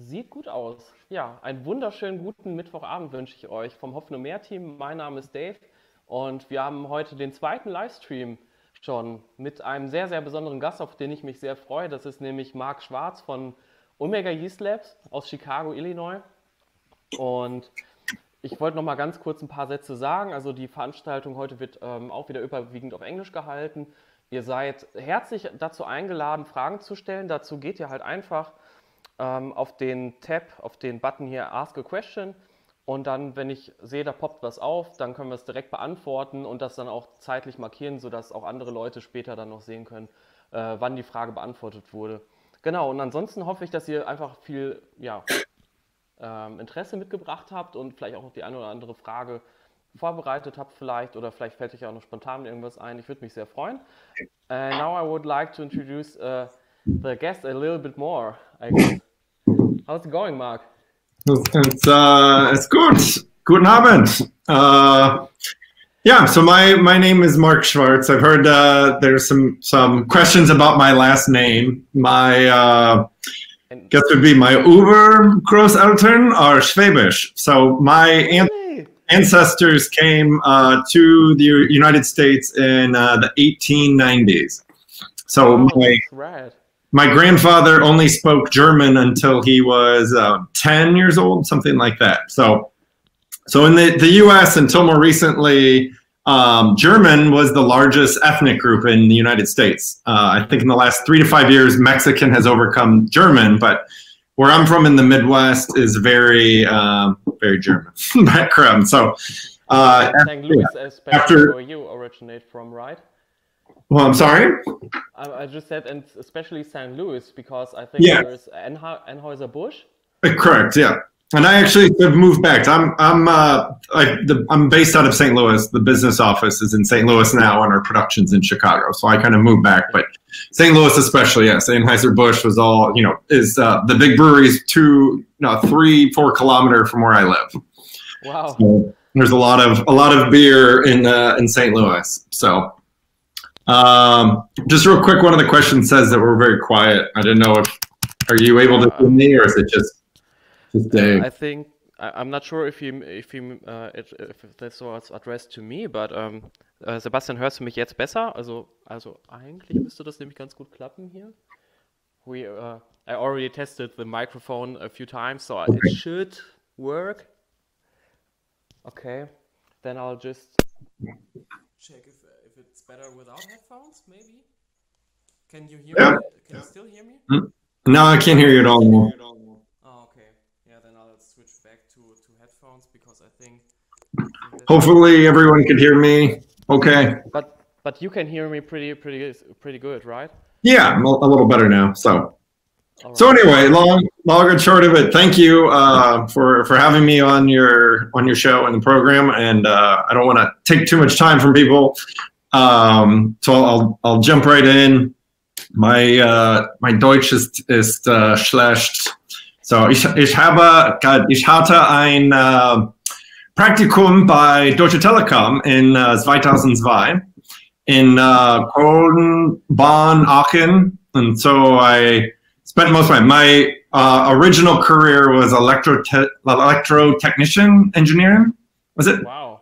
Sieht gut aus. Ja, einen wunderschönen guten Mittwochabend wünsche ich euch vom Hoffnung mehr Team. Mein Name ist Dave und wir haben heute den zweiten Livestream schon mit einem sehr, sehr besonderen Gast, auf den ich mich sehr freue. Das ist nämlich Mark Schwarz von Omega Yeast Labs aus Chicago, Illinois. Und ich wollte noch mal ganz kurz ein paar Sätze sagen. Also die Veranstaltung heute wird auch wieder überwiegend auf Englisch gehalten. Ihr seid herzlich dazu eingeladen, Fragen zu stellen. Dazu geht ihr halt einfach auf den Tab, auf den Button hier Ask a Question und dann, wenn ich sehe, da poppt was auf, dann können wir es direkt beantworten und das dann auch zeitlich markieren, sodass auch andere Leute später dann noch sehen können, wann die Frage beantwortet wurde. Genau, und ansonsten hoffe ich, dass ihr einfach viel Interesse mitgebracht habt und vielleicht auch die eine oder andere Frage vorbereitet habt vielleicht oder vielleicht fällt euch auch noch spontan irgendwas ein. Ich würde mich sehr freuen. Now I would like to introduce the guest a little bit more, I guess. How's it going, Mark? It's good. Guten Abend. Yeah, so my name is Mark Schwarz. I've heard there's some questions about my last name. My guess would be my Urgroßeltern are Schwäbisch. So my ancestors came to the United States in the 1890s. So my grandfather only spoke German until he was 10 years old, something like that. So in the U.S. until more recently, German was the largest ethnic group in the United States. I think in the last 3 to 5 years, Mexican has overcome German, but where I'm from in the Midwest is very German background. So St. Louis, especially where you originate from, right? Well, I'm sorry? I just said, and especially St. Louis, because I think there's Anheuser-Busch. Correct, yeah. And I actually have moved back. I'm based out of St. Louis. The business office is in St. Louis now, and our production's in Chicago. So I kind of moved back. But St. Louis especially, yes. Anheuser-Busch was all, is the big brewery's 3-4 kilometers from where I live. Wow. So there's a lot of beer in St. Louis. So just real quick, one of the questions says that we're very quiet. I didn't know are you able to hear me or is it just Dave? I think I'm not sure if this was addressed to me, but Sebastian, hörst du mich jetzt besser? Also eigentlich müsste das nämlich ganz gut klappen hier. I already tested the microphone a few times, so it should work. Okay, then I'll just check if it's better without headphones, maybe. Can you hear me? Can you still hear me? No, I can't hear you at all. Oh, okay. Yeah, then I'll switch back to headphones because I think hopefully everyone can hear me. Okay. But you can hear me pretty good, right? Yeah, I'm a little better now. So right. So anyway, long and short of it, thank you for having me on your show and the program. And I don't want to take too much time from people, so I'll jump right in. My Deutsch ist schlecht. So ich hatte ein Praktikum bei Deutsche Telekom in 2002 in Köln, Bonn, Aachen, and so I spent most of my original career was electrotechnician engineering. Was it? Wow.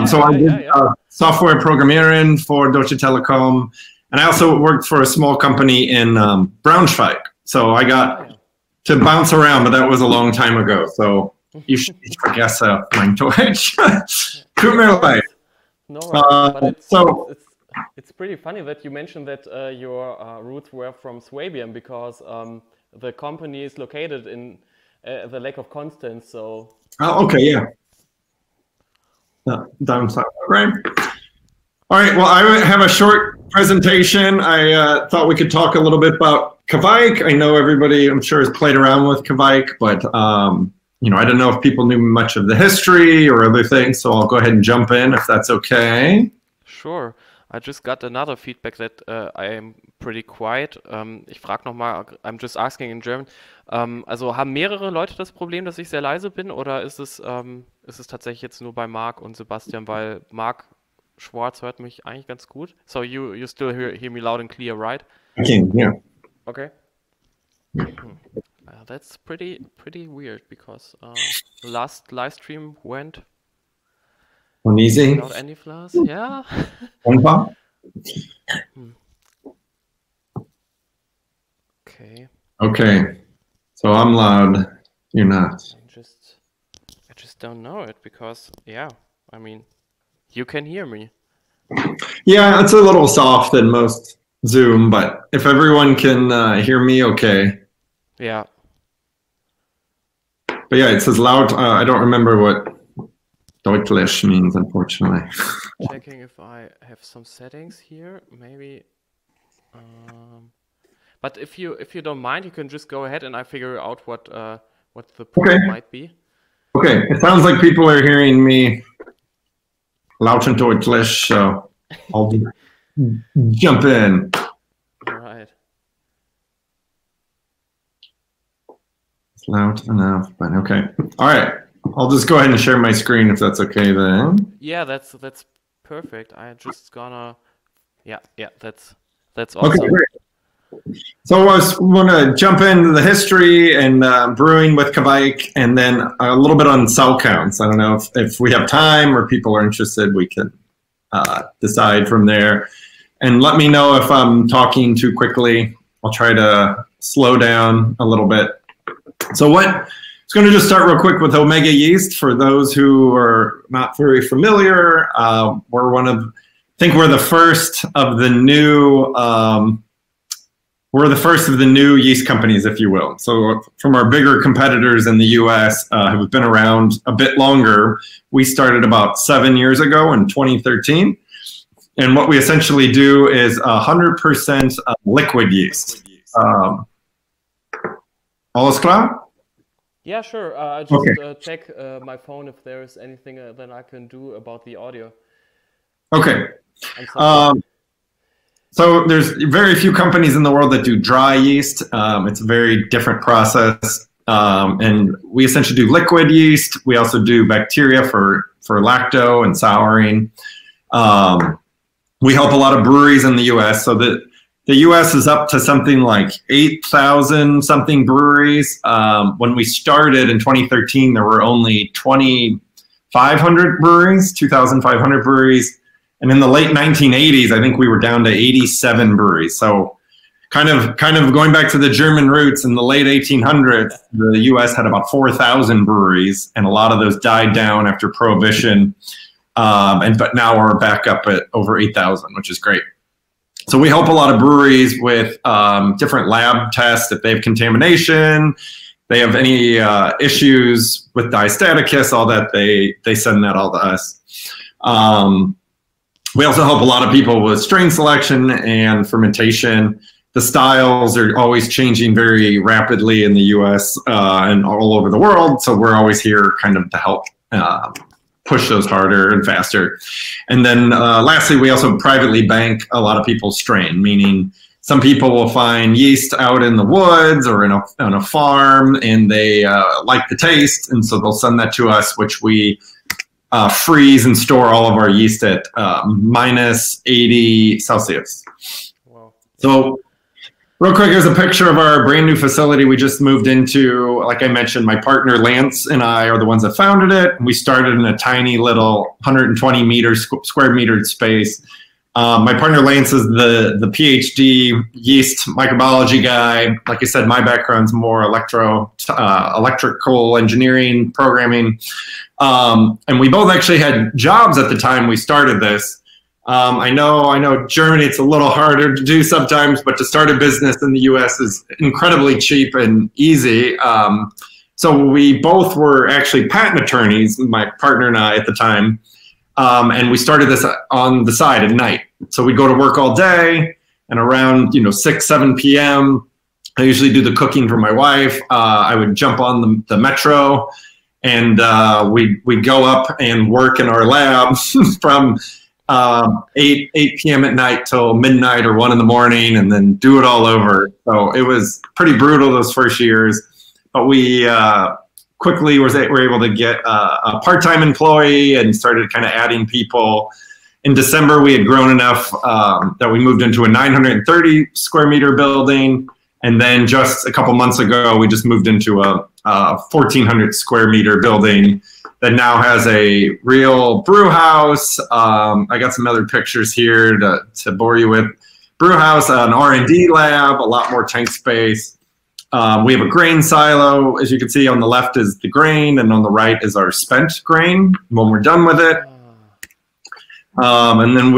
So I did software programming for Deutsche Telekom, and I also worked for a small company in Braunschweig. So I got to bounce around, but that was a long time ago. So ich vergesse mein Deutsch. Tut mir leid. No, right. But it's pretty funny that you mentioned that your roots were from Swabian because the company is located in the Lake of Constance. So. Oh, okay, yeah. Downside, right? All right. Well, I have a short presentation. I thought we could talk a little bit about Kveik. I know everybody, I'm sure, has played around with Kveik, but I don't know if people knew much of the history or other things. So I'll go ahead and jump in if that's okay. Sure. I just got another feedback that I am pretty quiet. Ich frage nochmal, I'm just asking in German. Also haben mehrere Leute das Problem, dass ich sehr leise bin, oder ist es tatsächlich jetzt nur bei Mark und Sebastian, weil Mark Schwarz hört mich eigentlich ganz gut. So you still hear me loud and clear, right? I can, yeah. Okay. that's pretty weird because the last live stream went Easy. without any flaws. Yeah. Okay. Okay. So I'm loud. You're not. I just don't know it because yeah, I mean, you can hear me. Yeah, it's a little soft in most Zoom, but if everyone can hear me, okay. Yeah. But yeah, it says loud. I don't remember what Deutlich means, unfortunately. Checking if I have some settings here, maybe. But if you don't mind, you can just go ahead and I figure out what the problem might be. Okay, it sounds like people are hearing me laut und deutlich, so I'll jump in. All right. It's loud enough, but okay. All right, I'll just go ahead and share my screen if that's okay then. Yeah, that's perfect. I just gonna, yeah, that's awesome. Okay, great. So I want to jump into the history and brewing with Kveik, and then a little bit on cell counts. I don't know if we have time or people are interested, we can decide from there. And let me know if I'm talking too quickly. I'll try to slow down a little bit. So I'm going to just start real quick with Omega Yeast. For those who are not very familiar, I think we're the first of the new yeast companies, if you will. So from our bigger competitors in the US who have been around a bit longer, we started about 7 years ago in 2013. And what we essentially do is 100% liquid yeast. Alles klar? Yeah, sure. I just check my phone if there is anything that I can do about the audio. Okay. So there's very few companies in the world that do dry yeast. It's a very different process. And we essentially do liquid yeast. We also do bacteria for lacto and souring. We help a lot of breweries in the US. So the US is up to something like 8,000 something breweries. When we started in 2013, there were only 2,500 breweries, 2,500 breweries. And in the late 1980s, I think we were down to 87 breweries. So kind of going back to the German roots, in the late 1800s, the US had about 4,000 breweries, and a lot of those died down after Prohibition. But now we're back up at over 8,000, which is great. So we help a lot of breweries with different lab tests. If they have contamination, they have any issues with diastaticus, all that, they send that all to us. We also help a lot of people with strain selection and fermentation. The styles are always changing very rapidly in the US and all over the world. So we're always here kind of to help push those harder and faster. And then lastly, we also privately bank a lot of people's strain, meaning some people will find yeast out in the woods or on a farm, and they like the taste. And so they'll send that to us, which we freeze and store all of our yeast at minus 80 Celsius. Wow. So real quick, here's a picture of our brand new facility we just moved into. Like I mentioned, my partner Lance and I are the ones that founded it. We started in a tiny little 120 square meter space. My partner Lance is the PhD yeast microbiology guy. Like I said, my background's more electrical engineering, programming. And we both actually had jobs at the time we started this. I know Germany, it's a little harder to do sometimes, but to start a business in the US is incredibly cheap and easy. So we both were actually patent attorneys, my partner and I at the time. And we started this on the side at night. So we'd go to work all day, and around 6, 7 p.m., I usually do the cooking for my wife. I would jump on the metro, and we'd go up and work in our lab from 8 p.m. at night till midnight or 1 in the morning, and then do it all over. So it was pretty brutal those first years, but we quickly were able to get a part-time employee and started kind of adding people. In December, we had grown enough that we moved into a 930 square meter building. And then just a couple months ago, we just moved into a 1,400 square meter building that now has a real brew house. I got some other pictures here to bore you with. Brew house, an R&D lab, a lot more tank space. We have a grain silo. As you can see, on the left is the grain, and on the right is our spent grain when we're done with it. And then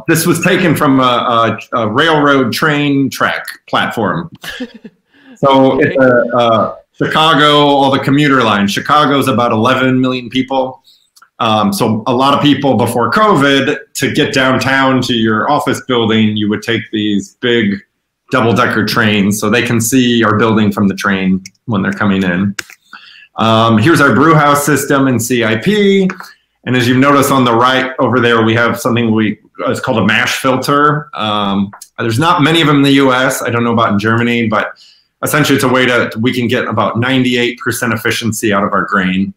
this was taken from a railroad train track platform. So it's Chicago, all the commuter lines. Chicago's about 11 million people. So a lot of people before COVID, to get downtown to your office building, you would take these big double-decker trains so they can see our building from the train when they're coming in. Here's our brew house system in CIP. And as you've noticed on the right over there, we have something it's called a mash filter. There's not many of them in the US. I don't know about in Germany, but essentially it's a way we can get about 98% efficiency out of our grain.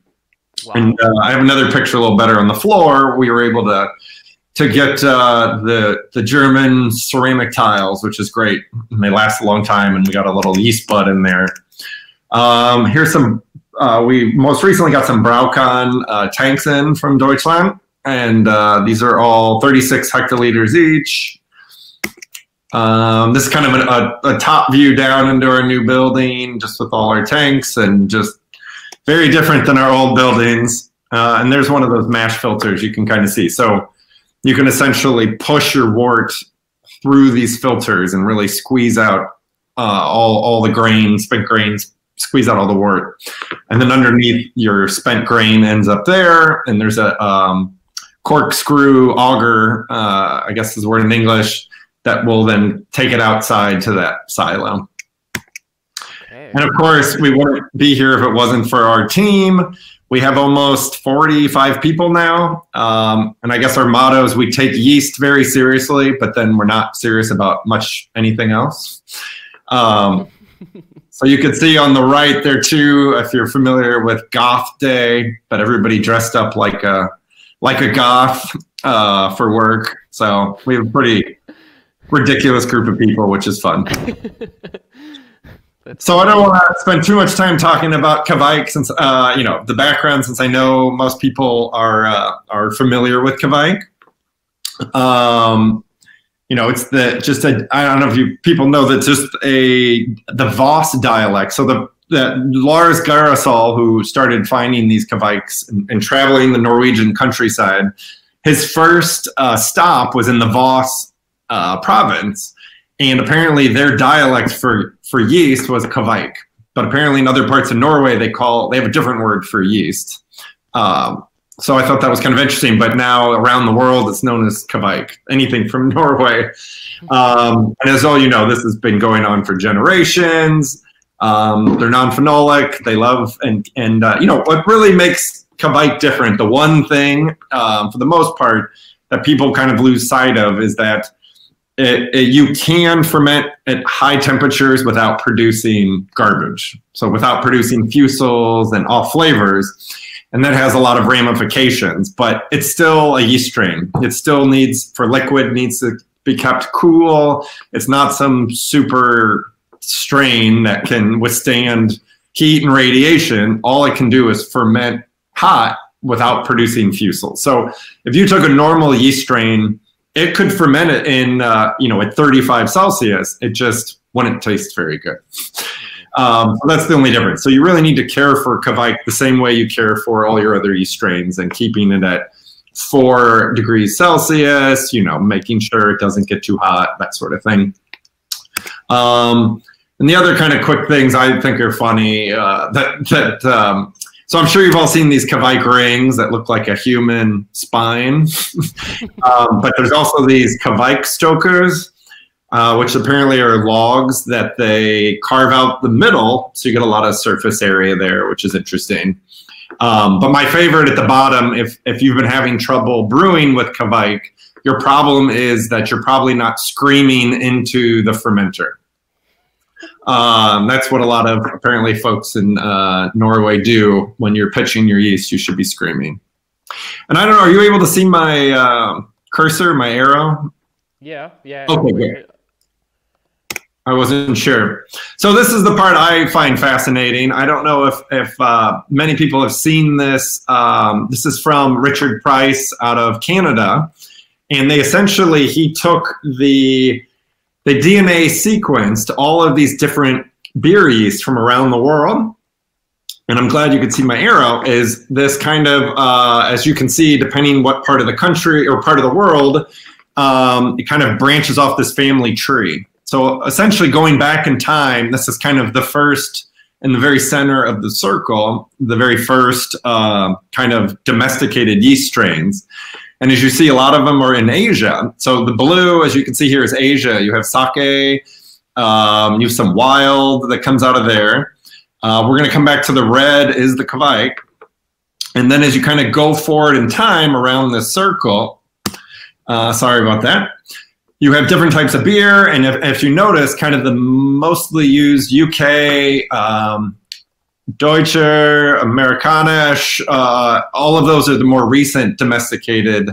Wow. And I have another picture a little better on the floor. We were able to get the German ceramic tiles, which is great. And they last a long time, and we got a little yeast bud in there. Here's some, we most recently got some Braucon tanks in from Deutschland, and these are all 36 hectoliters each. This is kind of a top view down into our new building, just with all our tanks, and just very different than our old buildings. And there's one of those mash filters you can kind of see. So you can essentially push your wort through these filters and really squeeze out all the grains, spent grains, squeeze out all the wort. And then underneath, your spent grain ends up there, and there's a corkscrew auger, I guess is the word in English, that will then take it outside to that silo. Okay. And of course, we wouldn't be here if it wasn't for our team. We have almost 45 people now. And I guess our motto is we take yeast very seriously, but then we're not serious about much anything else. So you can see on the right there too, if you're familiar with Goth Day, but everybody dressed up like a goth for work. So we have a pretty ridiculous group of people, which is fun. So I don't want to spend too much time talking about Kveik, since the background, since I know most people are familiar with Kveik. It's I don't know if people know that just the Voss dialect. So the Lars Garasol, who started finding these Kveiks and traveling the Norwegian countryside, his first stop was in the Voss province. And apparently their dialect for yeast was Kveik. But apparently in other parts of Norway, they have a different word for yeast. So I thought that was kind of interesting. But now around the world, it's known as Kveik, anything from Norway. And as all you know, this has been going on for generations. They're non-phenolic. They love, and what really makes Kveik different, the one thing, for the most part, that people kind of lose sight of is that you can ferment at high temperatures without producing garbage. So without producing fusels and off flavors. And that has a lot of ramifications, but it's still a yeast strain. It still needs to be kept cool. It's not some super strain that can withstand heat and radiation. All it can do is ferment hot without producing fusels. So if you took a normal yeast strain, it could ferment it in, at 35 Celsius. It just wouldn't taste very good. So that's the only difference. So you really need to care for Kveik the same way you care for all your other yeast strains, and keeping it at 4 degrees Celsius, making sure it doesn't get too hot, that sort of thing. And the other kind of quick things I think are funny, so I'm sure you've all seen these Kveik rings that look like a human spine. But there's also these Kveik stokers, which apparently are logs that they carve out the middle, so you get a lot of surface area there, which is interesting. But my favorite at the bottom, if you've been having trouble brewing with Kveik, your problem is that you're probably not screaming into the fermenter. That's what a lot of apparently folks in Norway do. When you're pitching your yeast, you should be screaming. And I don't know, are you able to see my cursor, my arrow? Yeah. Okay, great. I wasn't sure. So this is the part I find fascinating. I don't know if many people have seen this. This is from Richard Price out of Canada. And he took the DNA sequenced all of these different beer yeast from around the world. And I'm glad you could see my arrow, is this kind of, as you can see, depending what part of the country or part of the world, it kind of branches off this family tree. So essentially going back in time, this is kind of the first, in the very center of the circle, the very first kind of domesticated yeast strains. And as you see, a lot of them are in Asia. So the blue, as you can see here, is Asia. You have sake, you have some wild that comes out of there. We're going to come back to the red is the Kveik. And then as you kind of go forward in time around this circle, sorry about that, you have different types of beer. And if you notice, kind of the mostly used UK, Deutscher, Amerikanisch, all of those are the more recent domesticated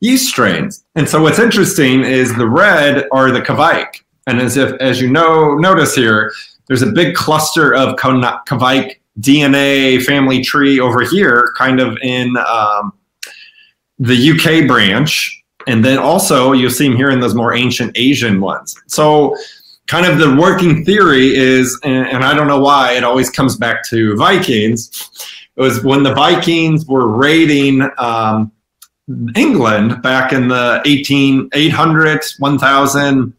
yeast strains. And so what's interesting is the red are the Kveik. And as you notice here, there's a big cluster of Kveik DNA family tree over here, kind of in the UK branch. And then also you'll see them here in those more ancient Asian ones. So kind of the working theory is, and I don't know why, it always comes back to Vikings. It was when the Vikings were raiding England back in the 800s, 1000.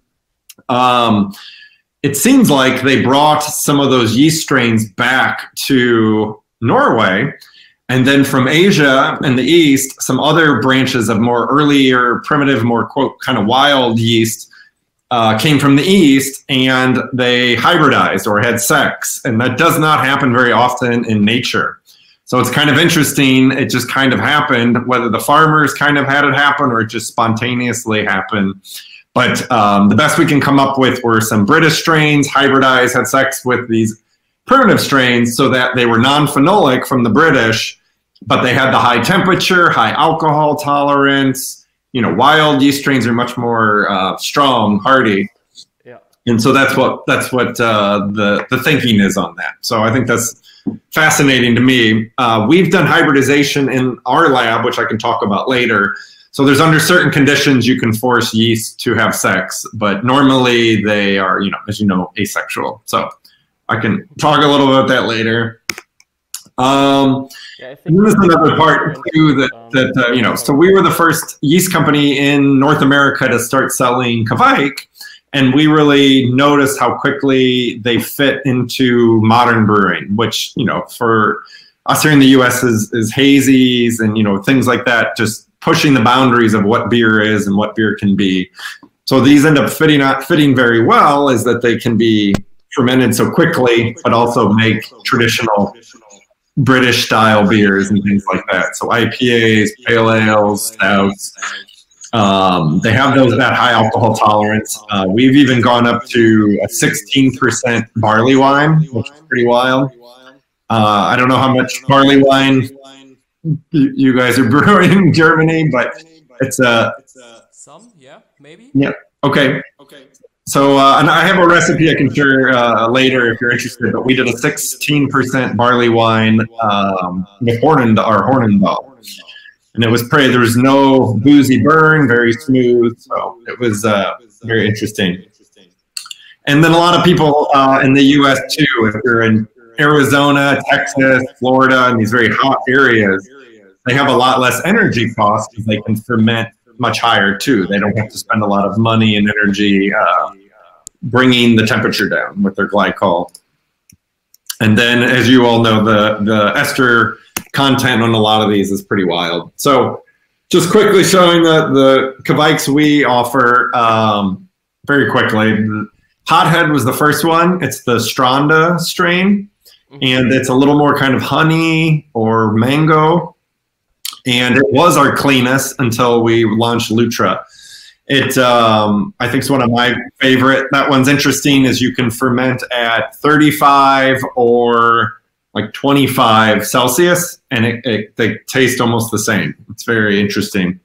It seems like they brought some of those yeast strains back to Norway. And then from Asia and the East, some other branches of more earlier, primitive, more quote, kind of wild yeast came from the East, and they hybridized or had sex. And that does not happen very often in nature. So it's kind of interesting. It just kind of happened, whether the farmers kind of had it happen or it just spontaneously happened. But the best we can come up with were some British strains, hybridized, had sex with these primitive strains so that they were non-phenolic from the British, but they had the high temperature, high alcohol tolerance. You know, wild yeast strains are much more strong, hardy. Yeah. And so that's what the thinking is on that. So I think that's fascinating to me. We've done hybridization in our lab, which I can talk about later. So there's under certain conditions you can force yeast to have sex, but normally they are, as you know, asexual. So I can talk a little about that later. Yeah, and then there's another part too that so we were the first yeast company in North America to start selling Kveik, and we really noticed how quickly they fit into modern brewing, which, for us here in the US is hazies and, things like that, just pushing the boundaries of what beer is and what beer can be. So these end up fitting very well, is that they can be fermented so quickly, but also make traditional British style beers and things like that. So IPAs, pale ales, stouts, they have that high alcohol tolerance. We've even gone up to a 16% barley wine, which is pretty wild. I don't know how much barley wine you guys are brewing in Germany, but it's some, yeah, maybe. Yeah. Okay. So, and I have a recipe I can share later if you're interested, but we did a 16% barley wine with Hornendal. And it was there was no boozy burn, very smooth. So it was very interesting. And then a lot of people in the US too, if you're in Arizona, Texas, Florida, and these very hot areas, they have a lot less energy costs because they can ferment much higher too. They don't have to spend a lot of money and energy bringing the temperature down with their glycol. And then, as you all know, the ester content on a lot of these is pretty wild. So just quickly showing the Kveiks we offer very quickly. Hothead was the first one. It's the Stranda strain, and it's a little more kind of honey or mango. And it was our cleanest until we launched Lutra. It, I think, is one of my favorite. That one's interesting, is you can ferment at 35 or like 25 Celsius, and they taste almost the same. It's very interesting.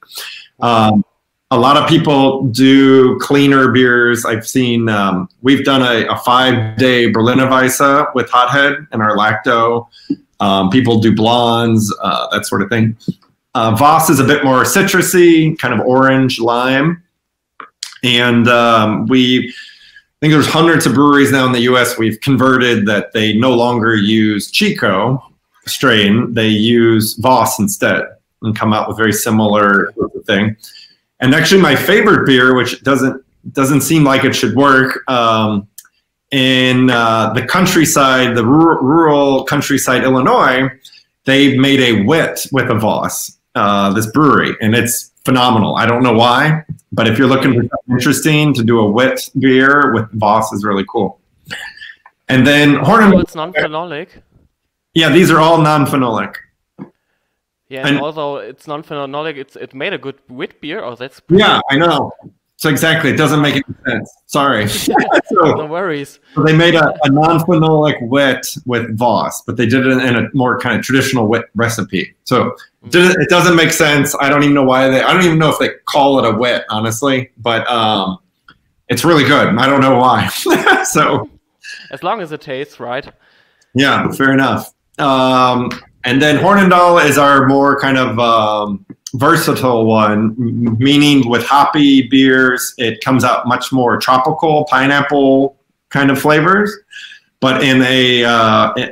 A lot of people do cleaner beers. I've seen, we've done a 5-day Berliner Weisse with Hothead and our lacto. People do blondes, that sort of thing. Voss is a bit more citrusy, kind of orange, lime. And I think there's hundreds of breweries now in the US we've converted that they no longer use Chico strain. They use Voss instead and come out with very similar thing. And actually my favorite beer, which doesn't seem like it should work, in the countryside, the rural countryside Illinois, they've made a wit with a Voss, this brewery, and it's phenomenal. I don't know why, but if you're looking for something interesting to do a wit beer with Voss is really cool. And then Hornendahl. It's non-phenolic. Yeah, these are all non-phenolic. Yeah, and although it's non-phenolic, it made a good wit beer. Oh, that's yeah, I know. So exactly, it doesn't make any sense. Sorry. So, no worries. So they made a non-phenolic wit with Voss, but they did it in a more kind of traditional wit recipe. So it doesn't make sense. I don't even know why I don't even know if they call it a wit, honestly, but it's really good. I don't know why. So as long as it tastes right. Yeah, fair enough. And then Hornendahl is our more kind of versatile one, meaning with hoppy beers, it comes out much more tropical, pineapple kind of flavors. But in a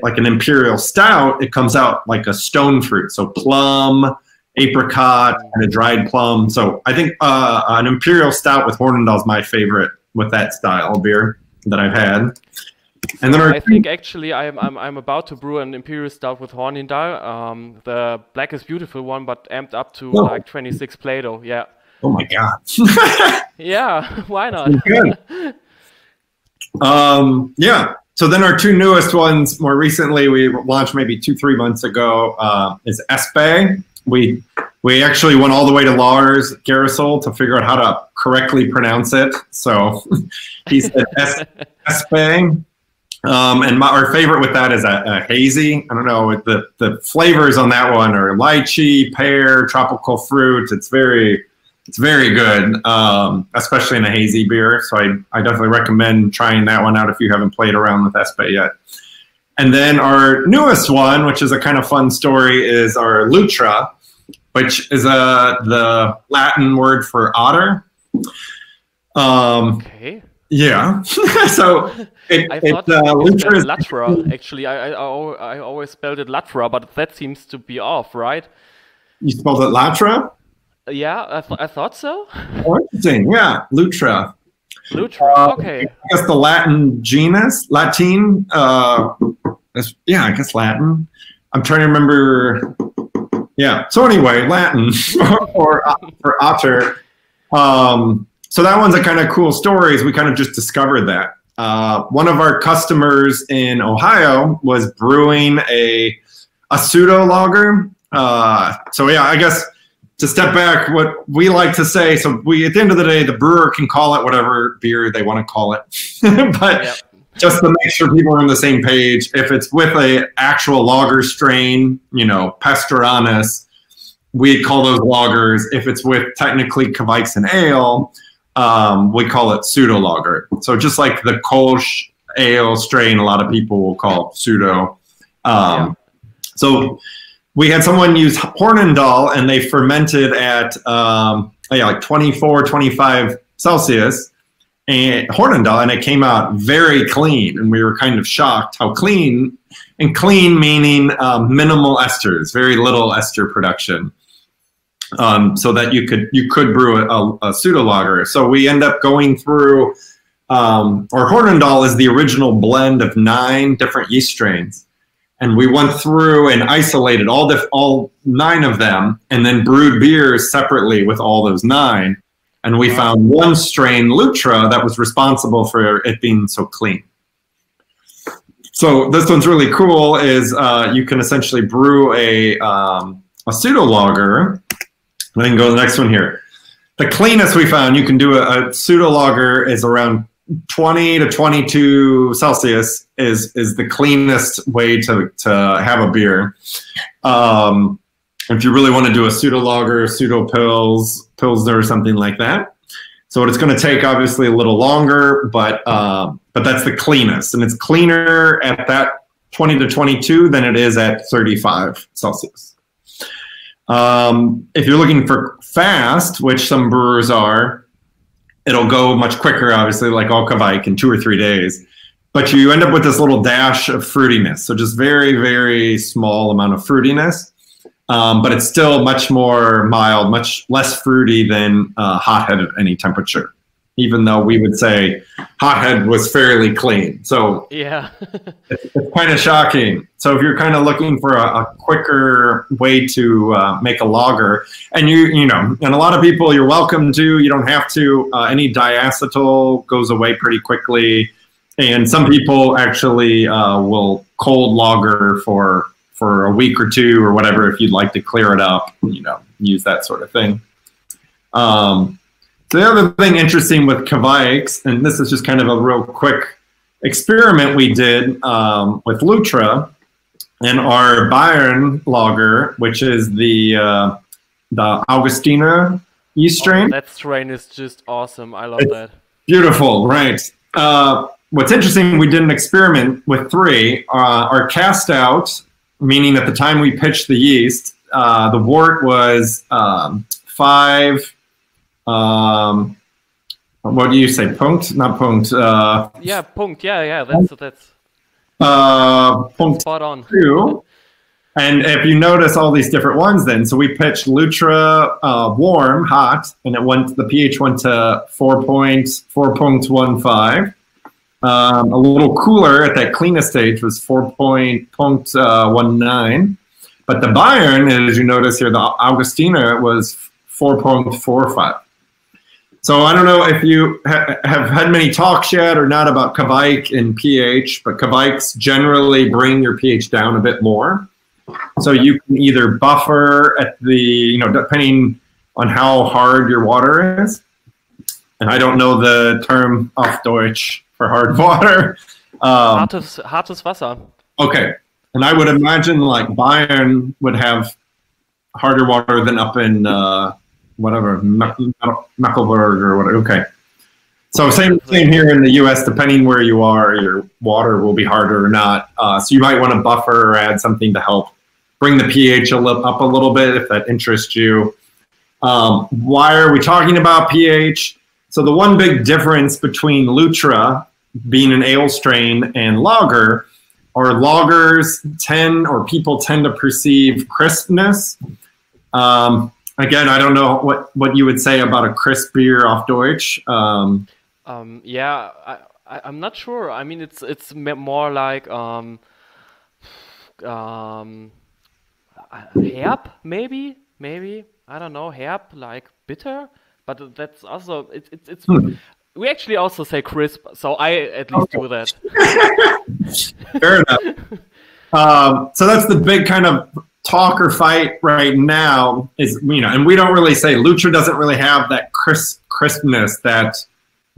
like an imperial stout, it comes out like a stone fruit, so plum, apricot, and a dried plum. So I think an imperial stout with Hornendahl is my favorite with that style of beer that I've had. And then I think actually I'm about to brew an imperial stout with Hornendahl, the Black is Beautiful one, but amped up to like 26 Plato. Yeah. Oh my god. Yeah, why not? Good. Yeah. So then our two newest ones, more recently, we launched maybe 2-3 months ago, is Espe. We actually went all the way to Lars Gerasol to figure out how to correctly pronounce it. So he said Espe. And our favorite with that is a hazy. I don't know, the flavors on that one are lychee, pear, tropical fruit. It's very good, especially in a hazy beer. So I definitely recommend trying that one out if you haven't played around with Espe yet. And then our newest one, which is a kind of fun story, is our Lutra, which is the Latin word for otter. Okay. Yeah. So I thought Lutra is Latra. Actually, I always spelled it Latra, but that seems to be off, right? You spelled it Latra? Yeah, I thought so. Oh, interesting. Yeah, Lutra. Lutra. Okay. I guess the Latin genus, Latin. Yeah, I guess Latin. I'm trying to remember. Yeah. So anyway, Latin for otter. So that one's a kind of cool story. We kind of just discovered that. One of our customers in Ohio was brewing a pseudo lager. So yeah, I guess to step back, what we like to say, so at the end of the day, the brewer can call it whatever beer they want to call it. But yep. Just to make sure people are on the same page, if it's with a actual lager strain, you know, Pastoranus, we call those lagers. If it's with technically Geweizen ale, we call it pseudo lager. So just like the Kolsch ale strain, a lot of people will call pseudo. So we had someone use Hornendahl, and they fermented at like 24, 25 Celsius, and Hornendahl, and it came out very clean, and we were kind of shocked how clean, and clean meaning minimal esters, very little ester production. So that you could brew a pseudo lager. So we end up going through, or Hornendahl is the original blend of 9 different yeast strains, and we went through and isolated all 9 of them, and then brewed beers separately with all those 9, and we found one strain, Lutra, that was responsible for it being so clean. So this one's really cool. Is you can essentially brew a pseudo lager. I can go to the next one here. The cleanest we found, you can do a pseudo lager is around 20 to 22 Celsius is the cleanest way to have a beer. If you really want to do a pseudo lager, pseudo pilsner, or something like that. So it's going to take obviously a little longer, but that's the cleanest, and it's cleaner at that 20 to 22 than it is at 35 Celsius. If you're looking for fast, which some brewers are, it'll go much quicker, obviously, like Okavike in 2 or 3 days. But you end up with this little dash of fruitiness. So just very, very small amount of fruitiness. But it's still much more mild, much less fruity than hothead at any temperature, even though we would say hothead was fairly clean. So yeah, it's kind of shocking. So if you're kind of looking for a quicker way to make a lager, and you know, and a lot of people, you're welcome to, you don't have to. Any diacetyl goes away pretty quickly, and some people actually will cold lager for a week or two or whatever, if you'd like to clear it up, you know, use that sort of thing. So the other thing interesting with Kvikes, and this is just kind of a real quick experiment we did with Lutra and our Bayern lager, which is the Augustiner yeast strain. Oh, that strain is just awesome. I love that. Beautiful, right. What's interesting, we did an experiment with 3. Our cast out, meaning at the time we pitched the yeast, the wort was 5, what do you say, punkt? Not punkt. Yeah, punkt, yeah, that's punkt spot on. 2. And if you notice all these different ones then, so we pitched Lutra warm, hot, and the pH went to 4.15. A little cooler at that cleanest stage was 4.19, but the Bayern, as you notice here, the Augustiner, was 4.45. So I don't know if you have had many talks yet or not about Kveik and pH, but Kveik's generally bring your pH down a bit more. So you can either buffer at the, you know, depending on how hard your water is. And I don't know the term auf Deutsch for hard water. Hartes Wasser. Okay. And I would imagine like Bayern would have harder water than up in whatever, Mecklenburg or whatever. Okay. So same here in the US, depending where you are, your water will be harder or not. So you might want to buffer or add something to help bring the pH up a little bit if that interests you. Why are we talking about pH? So the one big difference between Lutra being an ale strain and lager, or lagers people tend to perceive crispness. Again, I don't know what you would say about a crisp beer auf Deutsch. Yeah, I'm not sure. I mean, it's more like herb, maybe. I don't know, herb, like bitter. But that's also it's. We actually also say crisp, so I at least do that. Fair enough. So that's the big kind of talk or fight right now is, you know, and we don't really say Lutra doesn't really have that crispness that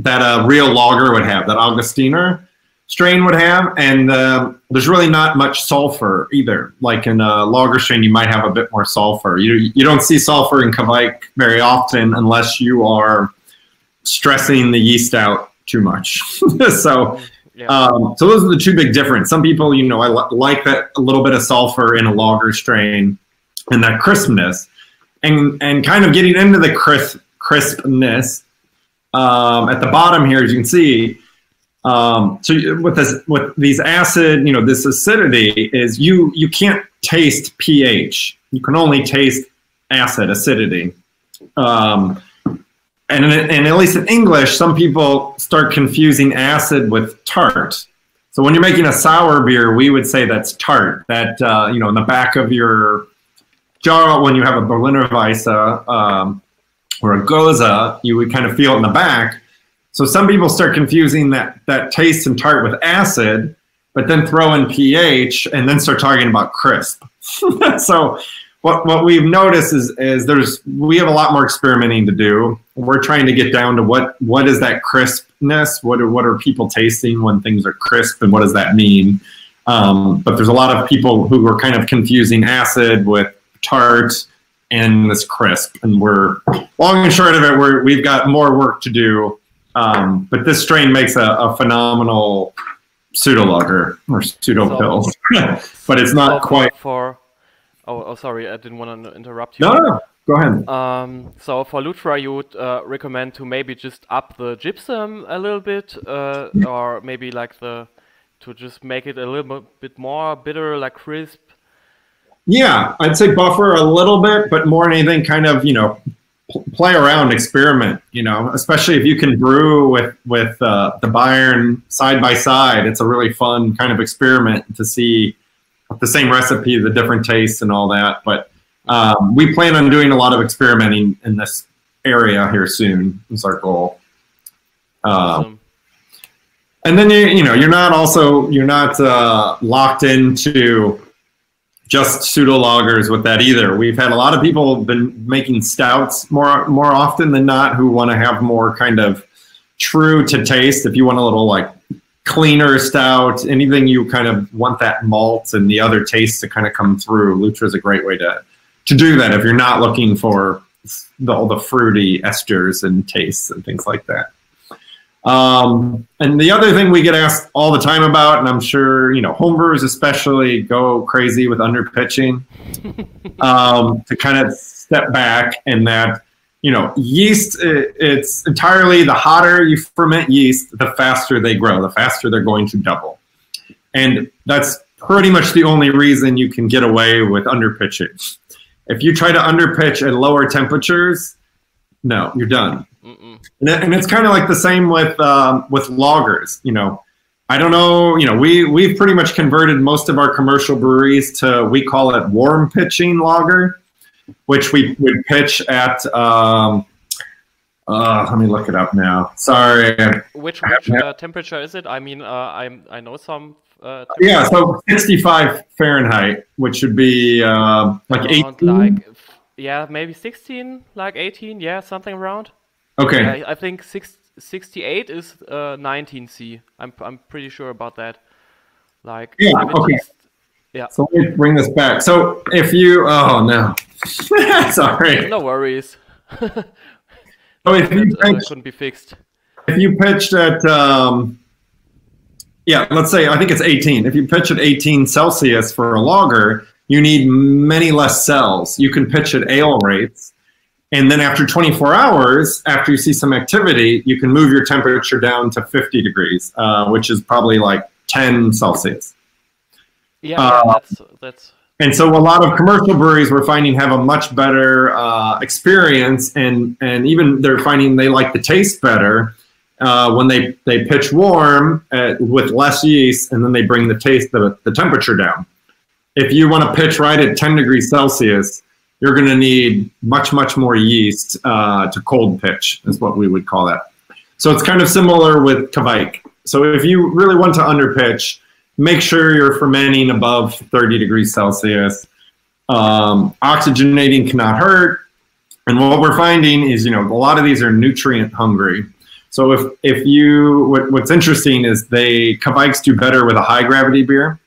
a real lager would have, that Augustiner strain would have, and there's really not much sulfur either. Like in a lager strain, you might have a bit more sulfur. You don't see sulfur in Kveik very often unless you are stressing the yeast out too much. So those are the two big differences. Some people, you know, I like that a little bit of sulfur in a lager strain and that crispness, and kind of getting into the crispness. At the bottom here, as you can see, so with these acid, you know, this acidity is you can't taste pH. You can only taste acidity. And at least in English, some people start confusing acid with tart. So when you're making a sour beer, we would say that's tart. That, you know, in the back of your jar, when you have a Berliner Weisse or a Goza, you would kind of feel it in the back. So some people start confusing that taste and tart with acid, but then throw in pH and then start talking about crisp. So what we've noticed is we have a lot more experimenting to do. We're trying to get down to what is that crispness? What are people tasting when things are crisp, and what does that mean? But there's a lot of people who are kind of confusing acid with tart and this crisp. And we're long and short of it, we've got more work to do. But this strain makes a phenomenal pseudo lager or pseudo pill, but it's not quite. Sorry, I didn't want to interrupt you. No, go ahead. So for Lutra, you would recommend to maybe just up the gypsum a little bit, or maybe like to just make it a little bit more bitter, like crisp. Yeah, I'd say buffer a little bit, but more than anything, kind of, play around, experiment, especially if you can brew with the Bayern side by side. It's a really fun kind of experiment to see the same recipe, the different tastes and all that. But we plan on doing a lot of experimenting in this area here soon. Is our goal. Awesome. And then you're not locked into just pseudo lagers with that either. We've had a lot of people been making stouts more often than not, who want to have more kind of true to taste. If you want a little like cleaner stout, anything you kind of want that malt and the other tastes to kind of come through, Lutra is a great way to do that if you're not looking for all the fruity esters and tastes and things like that. And the other thing we get asked all the time about, and I'm sure, homebrewers especially go crazy with underpitching, to kind of step back, and that, yeast, it's entirely the hotter you ferment yeast, the faster they grow, the faster they're going to double. And that's pretty much the only reason you can get away with underpitching. If you try to underpitch at lower temperatures, no, you're done. And it's kind of like the same with lagers. I don't know. We've pretty much converted most of our commercial breweries to, we call it warm pitching lager, which we would pitch at. Let me look it up now. Sorry. Which temperature is it? I mean, I know some. Yeah, so 65 Fahrenheit, which would be like 18. Maybe 16, like 18. Yeah, something around. Okay. I think 68 is 19C. I'm pretty sure about that. Like, yeah. Okay. Yeah. So let me bring this back. So if you, oh no, sorry. No worries. So if you couldn't be fixed. If you pitched at, let's say, I think it's 18. If you pitch at 18 Celsius for a lager, you need many less cells. You can pitch at ale rates. And then after 24 hours, after you see some activity, you can move your temperature down to 50 degrees, which is probably like 10 Celsius. Yeah, that's. And so a lot of commercial breweries we're finding have a much better experience, and even they're finding they like the taste better when they pitch warm with less yeast, and then they bring the temperature down. If you want to pitch right at 10 degrees Celsius, you're going to need much, much more yeast to cold pitch, is what we would call that. So it's kind of similar with Kvike. So if you really want to underpitch, make sure you're fermenting above 30 degrees Celsius. Oxygenating cannot hurt. And what we're finding is, a lot of these are nutrient hungry. So what's interesting is Kvikes do better with a high gravity beer.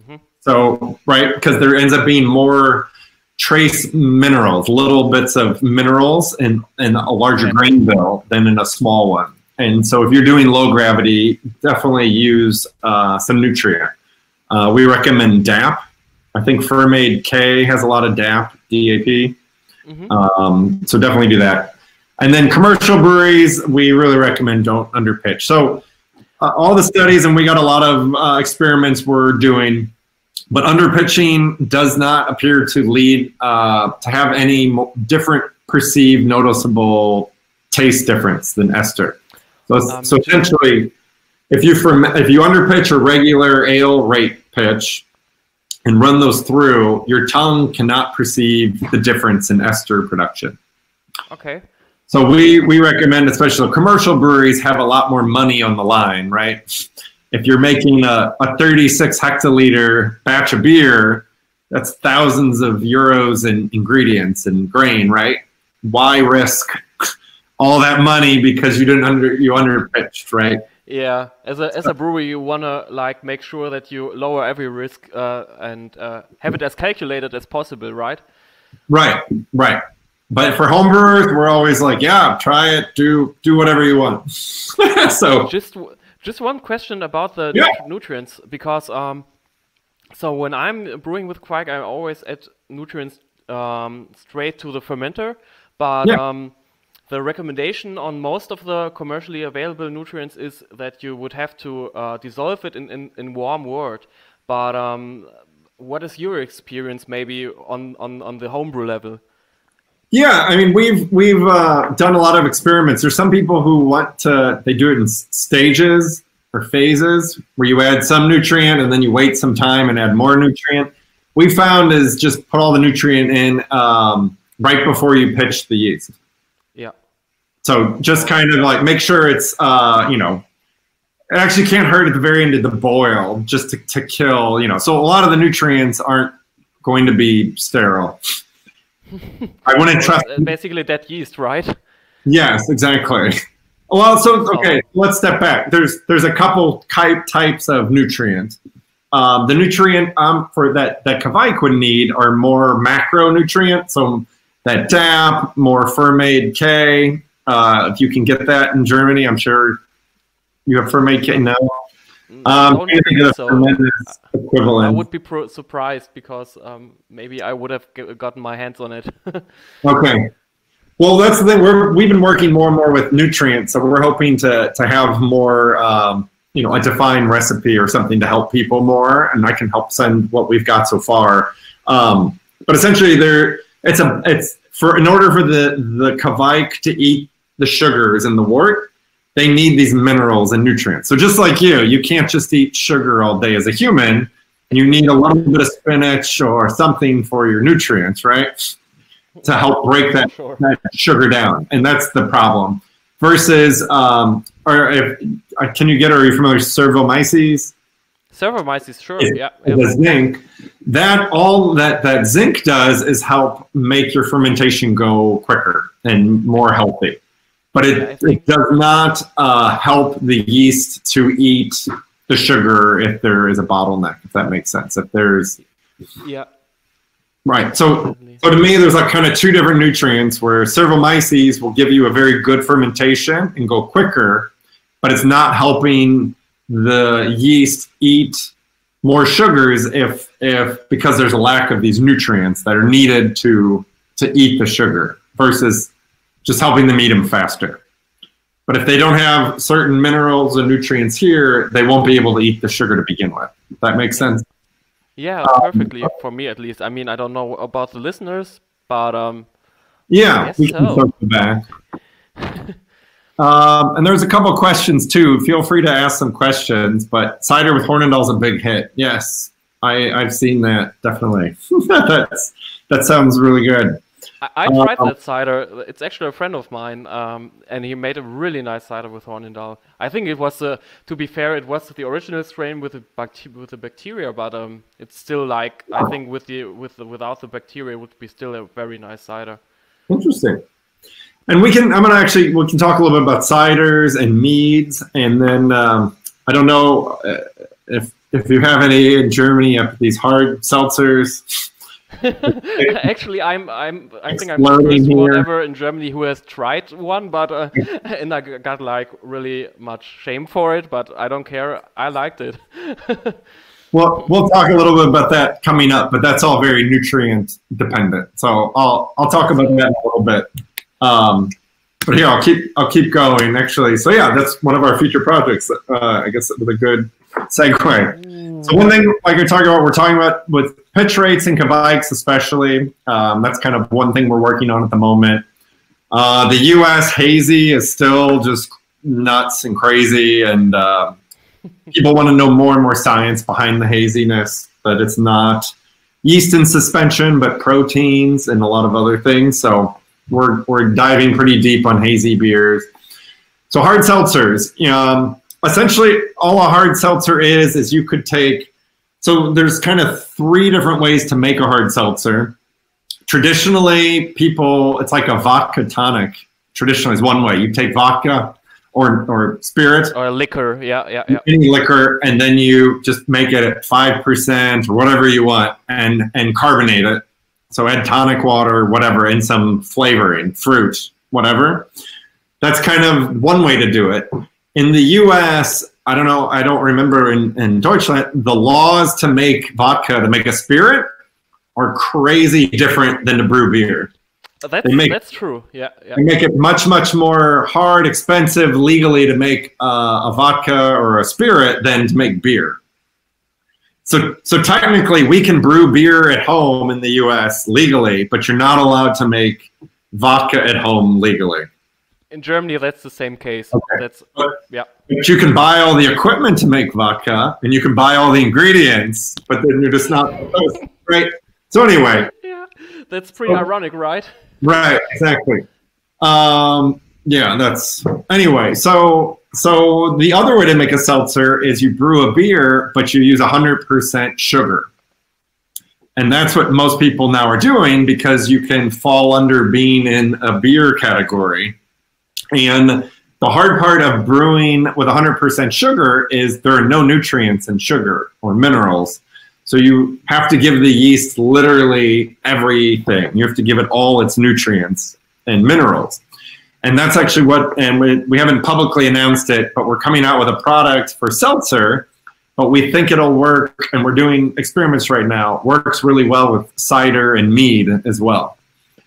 Mm-hmm. So, right, because there ends up being more trace minerals, little bits of minerals in a larger grain bill than in a small one. And so if you're doing low gravity, definitely use some nutrient. We recommend DAP. I think Fermade K has a lot of DAP. Mm-hmm. So definitely do that. And then commercial breweries, we really recommend don't underpitch. So all the studies, and we got a lot of experiments we're doing, but underpitching does not appear to lead to have any different perceived noticeable taste difference than ester. So essentially, if you underpitch a regular ale rate pitch and run those through, your tongue cannot perceive the difference in ester production. Okay. So we recommend, especially commercial breweries, have a lot more money on the line, right? If you're making a 36 hectoliter batch of beer, that's thousands of euros in ingredients and grain, right? Why risk all that money because you underpitched, right? Yeah, as a brewery, you wanna make sure that you lower every risk and have it as calculated as possible, right? Right, right. But for home brewers, we're always like, yeah, try it, do whatever you want. So just one question about the nutrients, because so when I'm brewing with Quake, I always add nutrients straight to the fermenter, but the recommendation on most of the commercially available nutrients is that you would have to dissolve it in warm water. But what is your experience maybe on the homebrew level? Yeah, I mean, we've done a lot of experiments. There's some people who they do it in stages or phases, where you add some nutrient and then you wait some time and add more nutrient. We found is just put all the nutrient in right before you pitch the yeast. Yeah. So just kind of like make sure it's, you know, it actually can't hurt at the very end of the boil, just to kill, you know. So a lot of the nutrients aren't going to be sterile. I wouldn't trust. Basically that yeast, right? Yes, exactly. Well, so okay, let's step back. There's a couple types of nutrients. The nutrient for that Kveik would need are more macronutrients. So that DAP, more Fermade K. If you can get that in Germany, I'm sure you have Fermade K now. I would be equivalent. surprised because maybe I would have gotten my hands on it. Okay. Well, that's the thing. We've been working more and more with nutrients, so we're hoping to have more, you know, a defined recipe or something to help people more, and I can help send what we've got so far. But essentially, in order for the Kveik to eat the sugars in the wort, they need these minerals and nutrients. So just like you can't just eat sugar all day as a human. You need a little bit of spinach or something for your nutrients, right? To help break that sugar down. And that's the problem. Versus, are you familiar with Cerevomyces? Cerevomyces, sure, yeah. The zinc. That zinc does is help make your fermentation go quicker and more healthy. But it does not help the yeast to eat the sugar if there is a bottleneck, if that makes sense. If there's... Yeah. Right. So to me, there's like kind of two different nutrients where Cerevomyces will give you a very good fermentation and go quicker, but it's not helping the yeast eat more sugars because there's a lack of these nutrients that are needed to eat the sugar versus just helping them eat them faster. But if they don't have certain minerals and nutrients here, they won't be able to eat the sugar to begin with. If that makes sense? Yeah, perfectly, for me at least. I mean, I don't know about the listeners, but yeah, we can circle back. And there's a couple of questions too. Feel free to ask some questions, but cider with Hornindal is a big hit. Yes, I've seen that, definitely. That sounds really good. I tried that cider. It's actually a friend of mine, and he made a really nice cider with Hornindal. I think it was, to be fair, it was the original strain with the bacteria, but it's still like, I think without the bacteria, it would be still a very nice cider. Interesting. And we can talk a little bit about ciders and meads, and then I don't know if you have any in Germany, these hard seltzers. Actually, I think I'm the first one ever in Germany who has tried one, but and I got like really much shame for it, but I don't care. I liked it. Well, we'll talk a little bit about that coming up, but that's all very nutrient dependent. So I'll talk about that in a little bit. But here I'll keep going actually. So yeah, that's one of our future projects. I guess with a good segue. So one thing like we're talking about with pitch rates and Kveiks especially. That's kind of one thing we're working on at the moment. The U.S. hazy is still just nuts and crazy, and people want to know more and more science behind the haziness. That it's not yeast in suspension, but proteins and a lot of other things. So we're diving pretty deep on hazy beers. So hard seltzers. Essentially, all a hard seltzer is you could take. So there's kind of 3 different ways to make a hard seltzer. Traditionally, it's like a vodka tonic. Traditionally is one way. You take vodka or spirit. Or liquor, yeah. Any liquor, and then you just make it at 5% or whatever you want and carbonate it. So add tonic water, whatever, and some flavoring, fruit, whatever. That's kind of one way to do it. In the US, I don't know, I don't remember in Deutschland, the laws to make vodka, to make a spirit, are crazy different than to brew beer. That's true. Yeah, yeah. They make it much, much more hard, expensive legally to make a vodka or a spirit than to make beer. So technically, we can brew beer at home in the U.S. legally, but you're not allowed to make vodka at home legally. In Germany, that's the same case. Okay. Yeah. But you can buy all the equipment to make vodka, and you can buy all the ingredients, but then you're just not supposed to, right? So anyway. Yeah, that's pretty ironic, right? Right, exactly. Yeah, that's anyway. So the other way to make a seltzer is you brew a beer, but you use 100% sugar. And that's what most people now are doing because you can fall under being in a beer category. And the hard part of brewing with 100% sugar is there are no nutrients in sugar or minerals. So you have to give the yeast literally everything. You have to give it all its nutrients and minerals. And that's actually what, and we haven't publicly announced it, but we're coming out with a product for seltzer, but we think it'll work, and we're doing experiments right now, works really well with cider and mead as well.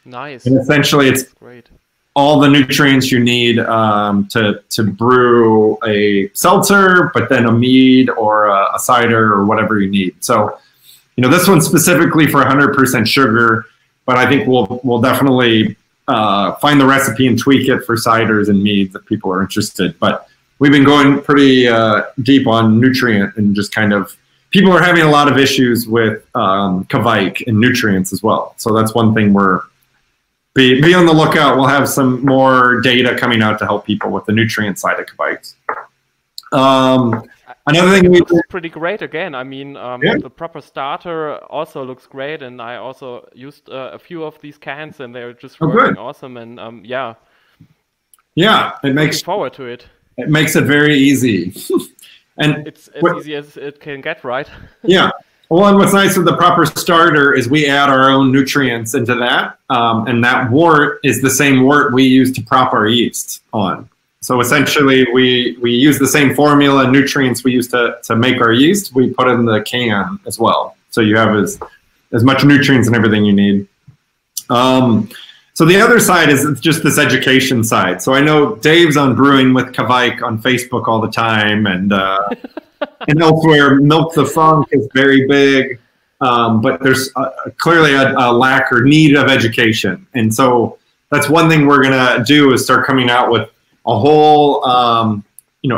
Nice. And essentially it's great. All the nutrients you need to brew a seltzer, but then a mead or a cider or whatever you need. So, you know, this one's specifically for 100% sugar, but I think we'll definitely find the recipe and tweak it for ciders and meads if people are interested. But we've been going pretty deep on nutrient and just kind of, people are having a lot of issues with Kveik and nutrients as well. So that's one thing we're, be on the lookout. We'll have some more data coming out to help people with the nutrient side of Kveik. Another thing looks pretty great again. I mean, the proper starter also looks great, and I also used a few of these cans, and they're just working awesome. And yeah, it makes forward to it. It makes it very easy, and it's as easy as it can get, right? Yeah. Well, and what's nice with the proper starter is we add our own nutrients into that, and that wort is the same wort we use to prop our yeast on. So essentially, we use the same formula and nutrients we use to make our yeast. We put in the can as well, so you have as much nutrients and everything you need. So the other side is just this education side. So I know Dave's on Brewing with Kveik on Facebook all the time, and and elsewhere, Milk the Funk is very big, but there's clearly a lack or need of education. And so that's one thing we're gonna do is start coming out with a whole,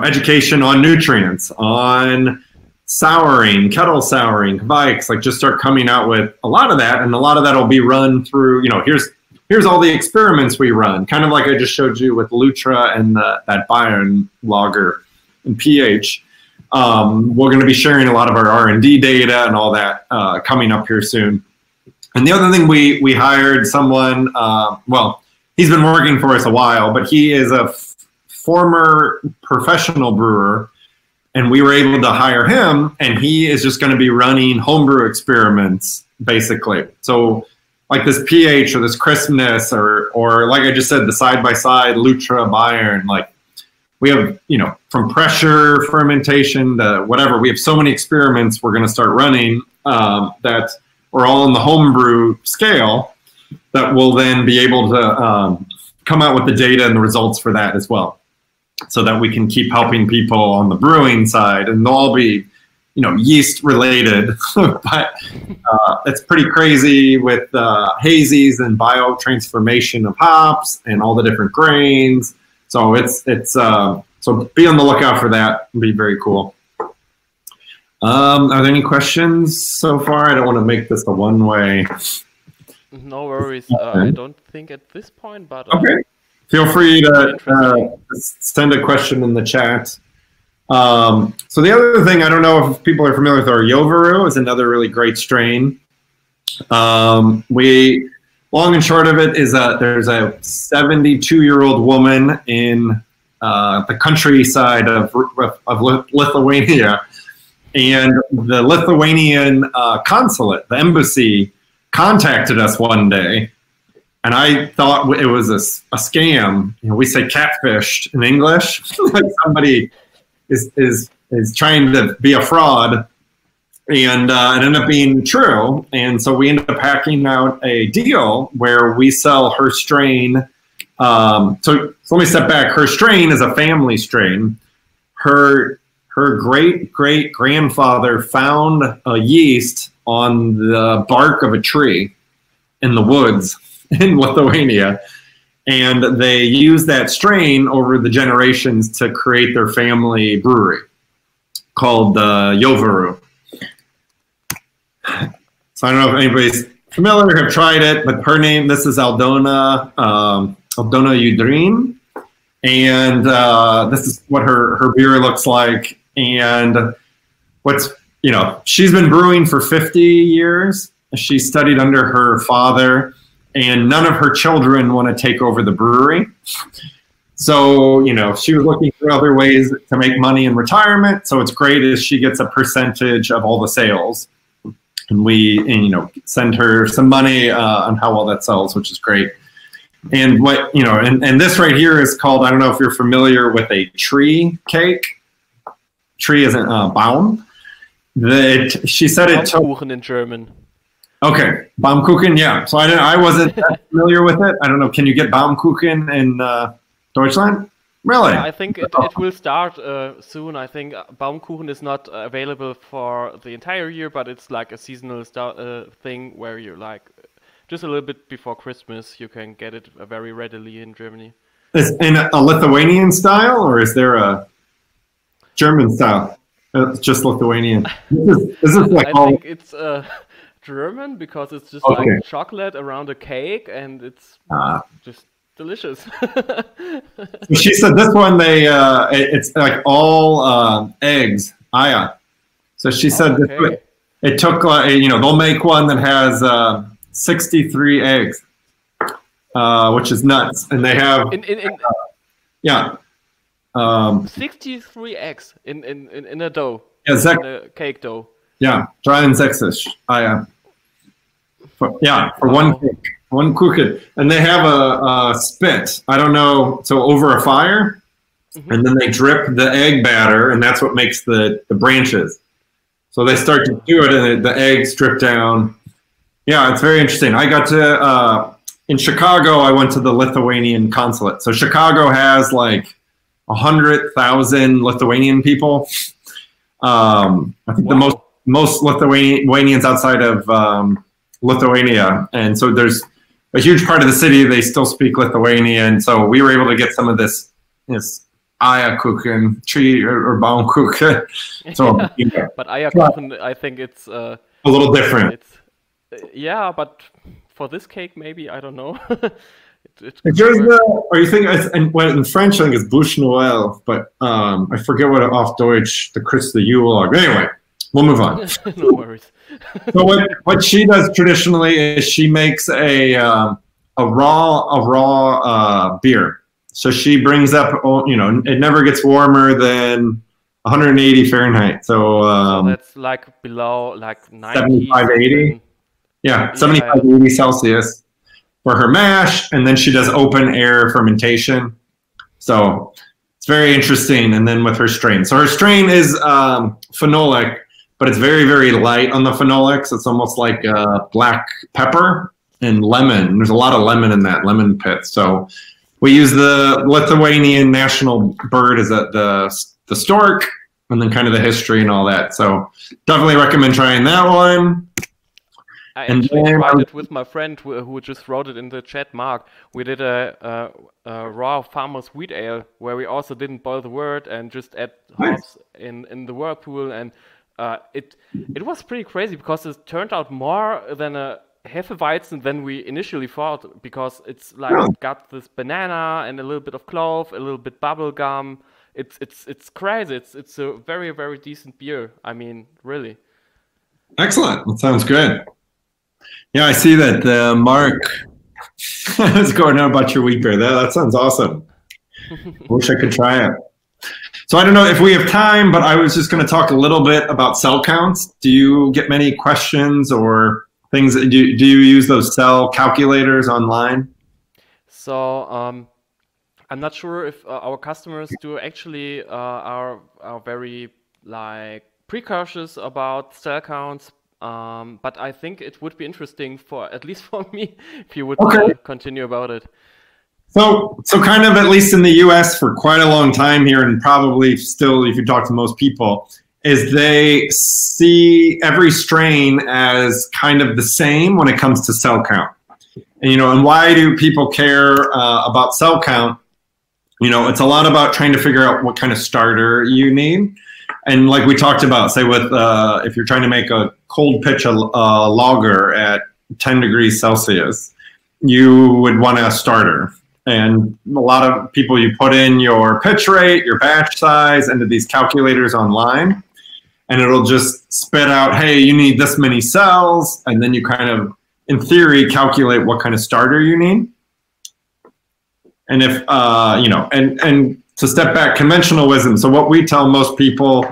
education on nutrients, on souring, kettle souring, Kveiks, like just start coming out with a lot of that. And a lot of that will be run through, here's all the experiments we run, kind of like I just showed you with Lutra and that Bayern lager and pH. We're going to be sharing a lot of our R&D data and all that coming up here soon. And the other thing, we hired someone, he's been working for us a while, but he is a former professional brewer, and we were able to hire him, and he is just going to be running homebrew experiments, basically. So like this pH or this crispness or like I just said, the side-by-side Lutra Bayern, like we have, from pressure fermentation to whatever, we have so many experiments we're going to start running that are all in the homebrew scale that we'll then be able to come out with the data and the results for that as well, so that we can keep helping people on the brewing side, and they'll all be, yeast related, but it's pretty crazy with hazies and biotransformation of hops and all the different grains. So so be on the lookout for that. It'll be very cool. Are there any questions so far? I don't want to make this a one-way. No worries. I don't think at this point, but okay. Feel free to send a question in the chat. So the other thing, I don't know if people are familiar with our Yovaru, is another really great strain. Long and short of it is there's a 72-year-old woman in the countryside of Lithuania, and the Lithuanian consulate, the embassy, contacted us one day, and I thought it was a scam. You know, we say catfished in English, like somebody is trying to be a fraud, and it ended up being true. And so we ended up hacking out a deal where we sell her strain. So let me step back. Her strain is a family strain. Her great grandfather found a yeast on the bark of a tree in the woods in Lithuania, and they used that strain over the generations to create their family brewery called Jovaru. So I don't know if anybody's familiar, have tried it, but her name, this is Aldona Udrin, and this is what her beer looks like. And what's, you know, she's been brewing for 50 years. She studied under her father, and none of her children want to take over the brewery. So, you know, she was looking for other ways to make money in retirement. So it's great as she gets a percentage of all the sales. And you know, send her some money on how well that sells, which is great. And what, you know, and this right here is called, I don't know if you're familiar with a tree cake. Tree isn't Baum. She said it took. Baumkuchen in German. Okay, Baumkuchen, yeah. So I wasn't that familiar with it. I don't know. Can you get Baumkuchen in Deutschland? Really? Yeah, I think it will start soon. I think Baumkuchen is not available for the entire year, but it's like a seasonal thing where you're like just a little bit before Christmas, you can get it very readily in Germany. Is in a Lithuanian style, or is there a German style? Just Lithuanian. This is like I think it's German because it's just like chocolate around a cake, and it's just delicious. She said this one it's like all eggs. Aya. So she said it took you know, they'll make one that has 63 eggs, which is nuts, and they have yeah. 63 eggs in a dough. Yeah, in a cake dough. Yeah, 63 Eier. For one cake, one cookie, and they have a spit. I don't know, so over a fire, and then they drip the egg batter, and that's what makes the branches. So they start to do it, and the eggs drip down. Yeah, it's very interesting. I got to in Chicago. I went to the Lithuanian consulate. So Chicago has like 100,000 Lithuanian people. I think the most Lithuanians outside of Lithuania, and so there's a huge part of the city they still speak Lithuanian. So we were able to get some of this Eierkuchen, tree or Baumkuchen. So, yeah. But Eierkuchen, I think it's a little different. It's, yeah, but for this cake, maybe, I don't know. Or you think in French I think it's Bouche Noël, but I forget what off Deutsch the Chris the Yule. Anyway, we'll move on. No worries. So what she does traditionally is she makes a raw beer. So she brings up, you know, it never gets warmer than 180 Fahrenheit. So that's like below like 90, 75, 80. Yeah, 75, 80 Celsius for her mash, and then she does open air fermentation. So it's very interesting. And then with her strain. So her strain is phenolic, but it's very, very light on the phenolics. It's almost like black pepper and lemon. There's a lot of lemon in that lemon pit. So we use the Lithuanian national bird as the stork, and then kind of the history and all that. So definitely recommend trying that one. I actually tried it with my friend who just wrote it in the chat, Mark. We did a raw farmer's wheat ale where we also didn't boil the wort and just add hops in the whirlpool, and it was pretty crazy because it turned out more than a Hefeweizen than we initially thought, because it's like got this banana and a little bit of clove, a little bit bubble gum. It's crazy. It's a very, very decent beer. I mean, really. Excellent. That sounds good. Yeah, I see that Mark is going on about your wheat beer. That sounds awesome. Wish I could try it. So I don't know if we have time, but I was just going to talk a little bit about cell counts. Do you get many questions or things? Do you use those cell calculators online? So I'm not sure if our customers do actually are very like precautious about cell counts, but I think it would be interesting for at least for me if you would continue about it. So kind of, at least in the US for quite a long time here, and probably still if you talk to most people, is they see every strain as kind of the same when it comes to cell count. And, you know, and why do people care about cell count? You know, it's a lot about trying to figure out what kind of starter you need. And like we talked about, say with, if you're trying to make a cold pitch lager at 10 degrees Celsius, you would want a starter. And a lot of people, you put in your pitch rate, your batch size into these calculators online, and it'll just spit out, hey, you need this many cells. And then you kind of, in theory, calculate what kind of starter you need. And if, you know, and to step back, conventional wisdom. So what we tell most people,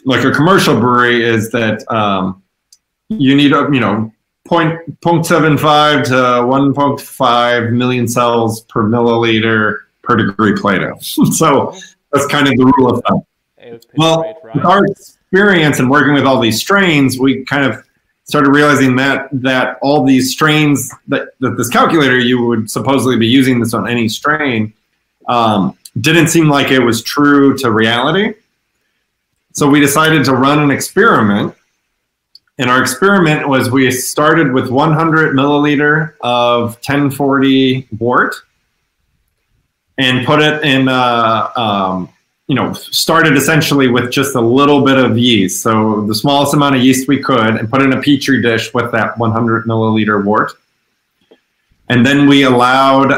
like a commercial brewery, is that you need, you know, 0.75 to 1.5 million cells per milliliter per degree Plato. So that's kind of the rule of thumb. Well, with our experience in working with all these strains, we kind of started realizing that all these strains, that this calculator, you would supposedly be using this on any strain, didn't seem like it was true to reality. So we decided to run an experiment. And our experiment was, we started with 100 milliliter of 1040 wort and put it in, you know, started essentially with just a little bit of yeast. So the smallest amount of yeast we could, and put in a petri dish with that 100 milliliter wort. And then we allowed,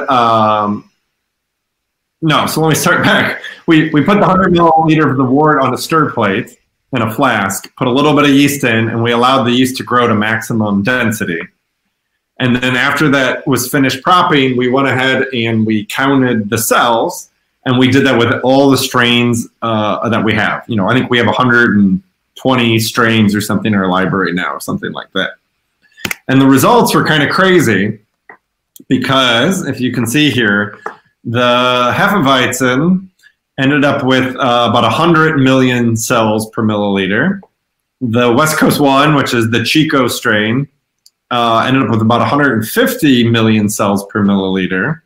no, so let me start back. We put the 100 milliliter of the wort on a stir plate in a flask, put a little bit of yeast in, and we allowed the yeast to grow to maximum density. And then after that was finished propping, we went ahead and we counted the cells, and we did that with all the strains that we have. You know, I think we have 120 strains or something in our library now, or something like that. And the results were kind of crazy, because if you can see here, the Hefeweizen ended up with about 100 million cells per milliliter. The West Coast one, which is the Chico strain, ended up with about 150 million cells per milliliter.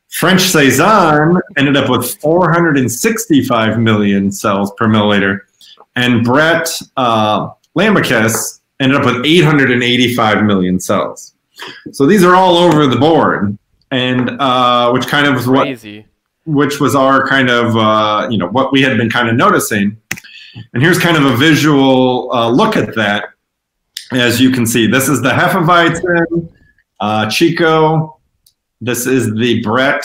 French Saison ended up with 465 million cells per milliliter. And Brett Lambicus ended up with 885 million cells. So these are all over the board, and which kind of was crazy. Which was our kind of, you know, what we had been kind of noticing. And here's kind of a visual look at that. As you can see, this is the Hefeweizen, Chico. This is the Brett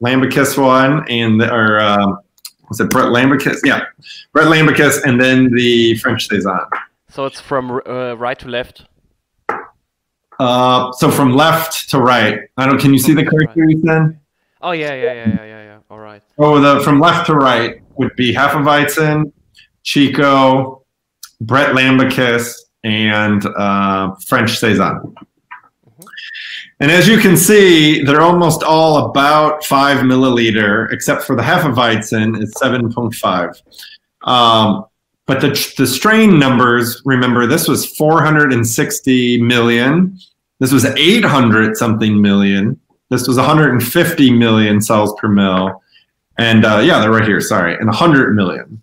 Lambicus one, and was it Brett Lambicus? Yeah, Brett Lambicus, and then the French Saison. So it's from right to left. So from left to right. I don't. Can you see the cartoon then? Oh yeah. All right. Oh, from left to right would be Hefeweizen, Chico, Brett Lambicus, and French Saison. Mm-hmm. And as you can see, they're almost all about 5 milliliter, except for the Hefeweizen is 7.5. But the strain numbers, remember, this was 460 million. This was 800 something million. This was 150 million cells per mil. And yeah, they're right here, sorry, and 100 million.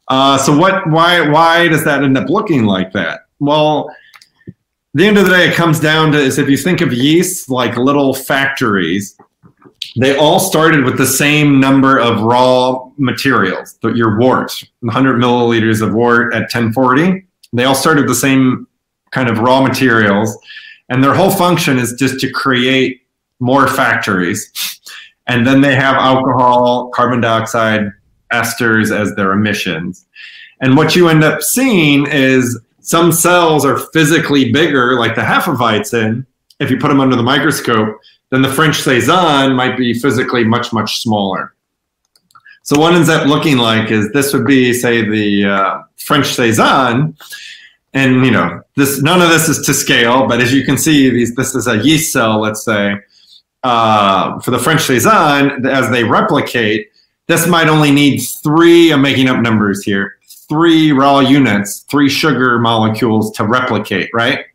So why does that end up looking like that? Well, at the end of the day, it comes down to, is if you think of yeast like little factories, they all started with the same number of raw materials, your wort, 100 milliliters of wort at 1040. They all started the same kind of raw materials, and their whole function is just to create more factories. And then they have alcohol, carbon dioxide, esters as their emissions. And what you end up seeing is some cells are physically bigger, like the Hefeweizen, if you put them under the microscope, then the French Saison might be physically much, much smaller. So what ends up looking like is this would be, say, the French Saison, And none of this is to scale, but as you can see, this is a yeast cell, let's say, for the French saison. As they replicate, this might only need 3. I'm making up numbers here. 3 raw units, 3 sugar molecules to replicate, right?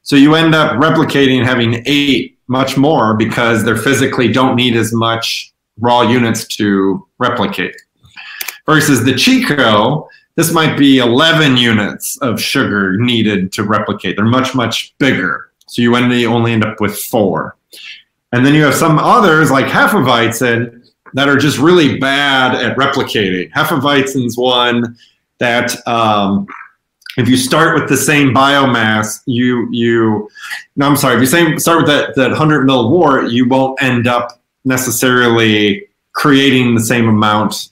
So you end up replicating having 8, much more, because they physically don't need as much raw units to replicate. Versus the Chico, this might be 11 units of sugar needed to replicate. They're much, much bigger. So you only end up with 4. And then you have some others like Hefeweizen that are just really bad at replicating. Hefeweizen's one that if you start with the same biomass, if you start with that 100 mil wort, you won't end up necessarily creating the same amount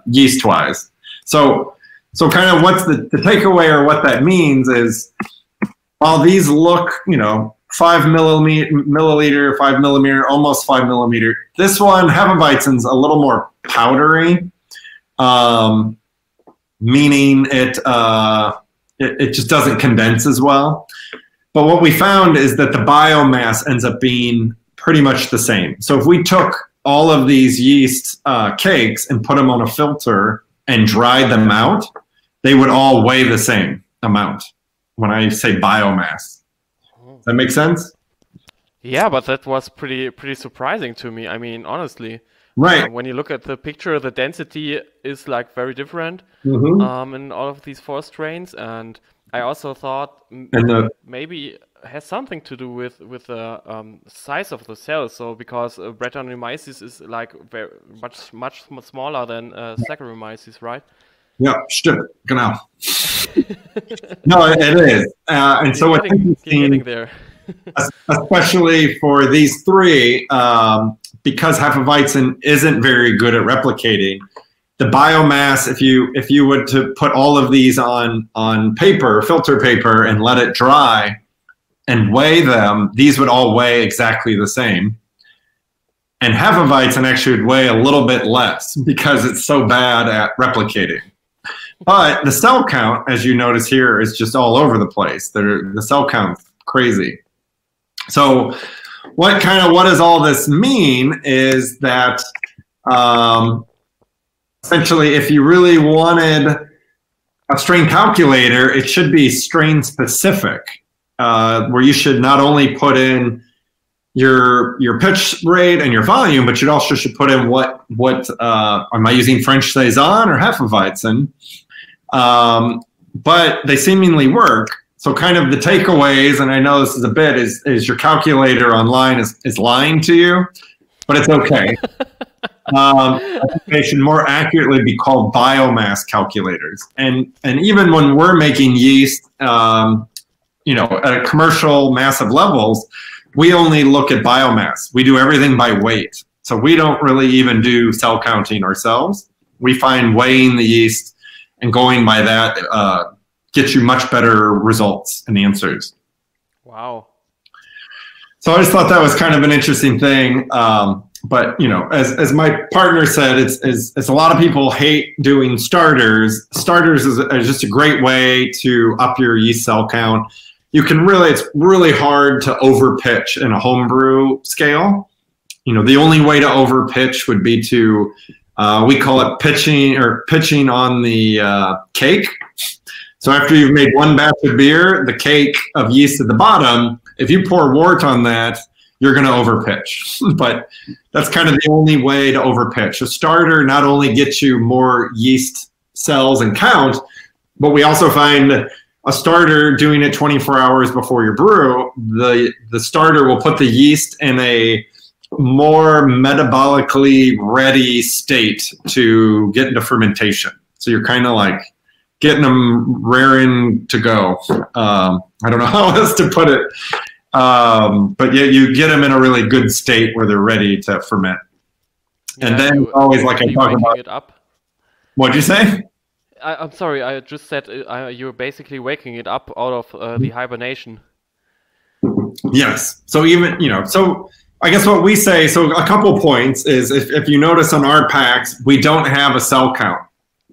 yeast-wise. So kind of what's the takeaway, or what that means is, while these look, 5 milliliter, 5 millimeter, almost 5 millimeter, this one, Hefeweizen's a little more powdery, meaning it just doesn't condense as well. But what we found is that the biomass ends up being pretty much the same. So if we took all of these yeast cakes and put them on a filter and dried them out, they would all weigh the same amount when I say biomass. Does that make sense? Yeah, but that was pretty surprising to me. I mean, honestly. Right. When you look at the picture, the density is like very different in all of these 4 strains. And I also thought maybe it has something to do with the size of the cells. So because Brettanomyces is like much smaller than Saccharomyces, right? Yeah, stimmt, genau. No, it is. And so what's interesting, there. especially for these 3, because Hefeweizen isn't very good at replicating, the biomass, if you were to put all of these on paper, filter paper, and let it dry and weigh them, these would all weigh exactly the same. And Hefeweizen actually would weigh a little bit less because it's so bad at replicating. But the cell count, as you notice here, is just all over the place. The cell count's crazy. So what does all this mean is that essentially, if you really wanted a strain calculator, it should be strain specific, where you should not only put in your pitch rate and your volume, but you also should put in what am I using, French saison or Hefeweizen? But they seemingly work. So kind of the takeaways, and I know this is a bit, is your calculator online is lying to you, but it's okay. They should more accurately be called biomass calculators. And even when we're making yeast, at a commercial massive levels, we only look at biomass. We do everything by weight. So we don't really even do cell counting ourselves. We find weighing the yeast and going by that gets you much better results and answers. Wow. So I just thought that was kind of an interesting thing. But as my partner said, it's a lot of people hate doing starters. Starters is just a great way to up your yeast cell count. It's really hard to overpitch in a homebrew scale. The only way to overpitch would be to we call it pitching on the cake. So after you've made one batch of beer, the cake of yeast at the bottom, if you pour wort on that, you're going to overpitch. But that's kind of the only way to overpitch. A starter not only gets you more yeast cells and count, but we also find a starter doing it 24 hours before your brew, the starter will put the yeast in a more metabolically ready state to get into fermentation. So you're kind of like getting them raring to go. I don't know how else to put it. But yeah, you get them in a really good state where they're ready to ferment. Yeah, and then always like I talk about it up. What'd you say? I'm sorry, I just said you're basically waking it up out of the hibernation. Yes. So even, so I guess what we say, so a couple points is if you notice on our packs, we don't have a cell count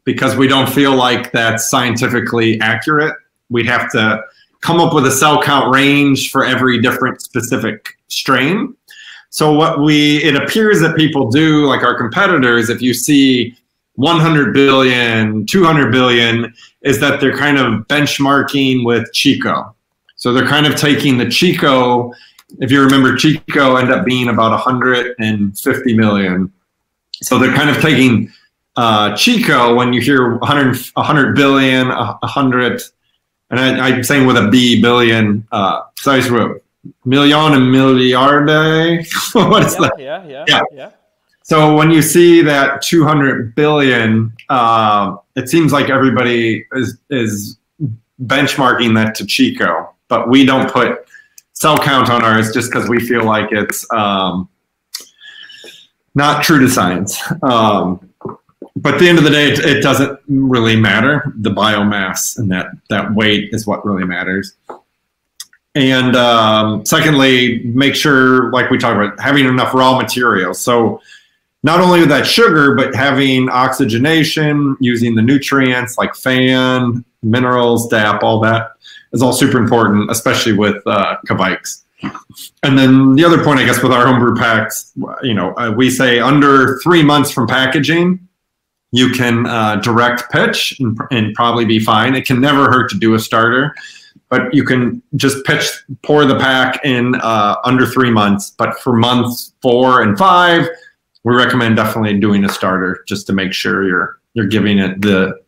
because we don't feel like that's scientifically accurate. we'd have to come up with a cell count range for every different specific strain. So it appears that people do, like our competitors, if you see 100 billion, 200 billion, is that they're kind of benchmarking with Chico. So they're kind of taking the Chico, if you remember, Chico ended up being about 150 million. So they're kind of taking Chico, when you hear 100 billion, 100, and I'm saying with a B, billion, size root. Million and milliarde. What is that? Yeah. So when you see that 200 billion, it seems like everybody is benchmarking that to Chico, but we don't put cell count on ours just because we feel like it's not true to science. But at the end of the day, it doesn't really matter. The biomass and that weight is what really matters. And secondly, make sure, like we talked about, having enough raw materials. So not only with that sugar, but having oxygenation, using the nutrients like FAN, minerals, DAP, all that is all super important, especially with Kveiks. And then the other point, I guess, with our homebrew packs, we say under 3 months from packaging, you can direct pitch and probably be fine. It can never hurt to do a starter, but you can just pour the pack in under 3 months. But for months 4 and 5, we recommend definitely doing a starter just to make sure you're giving it the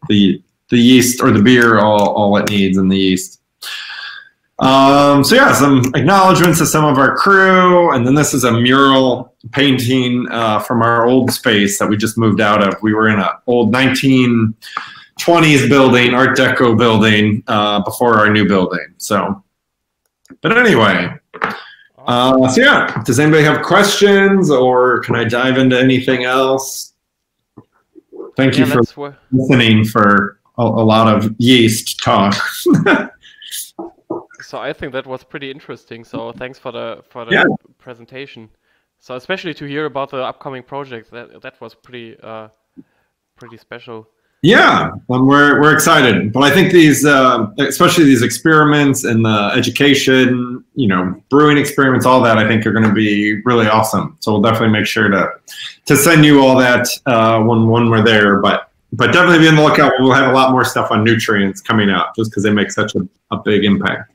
yeast or the beer all it needs in the yeast. So yeah, some acknowledgments to some of our crew, and then this is a mural painting from our old space that we just moved out of. We were in an old 1920s building, Art Deco building, before our new building. So, but anyway, so yeah, does anybody have questions, or can I dive into anything else? Thank you for listening for a lot of yeast talk. So I think that was pretty interesting. So thanks for the presentation. So especially to hear about the upcoming project, that was pretty special. Yeah, we're excited. But I think these, especially these experiments and the education, brewing experiments, all that, I think are going to be really awesome. So we'll definitely make sure to send you all that when we're there. But definitely be on the lookout. We'll have a lot more stuff on nutrients coming out just because they make such a big impact.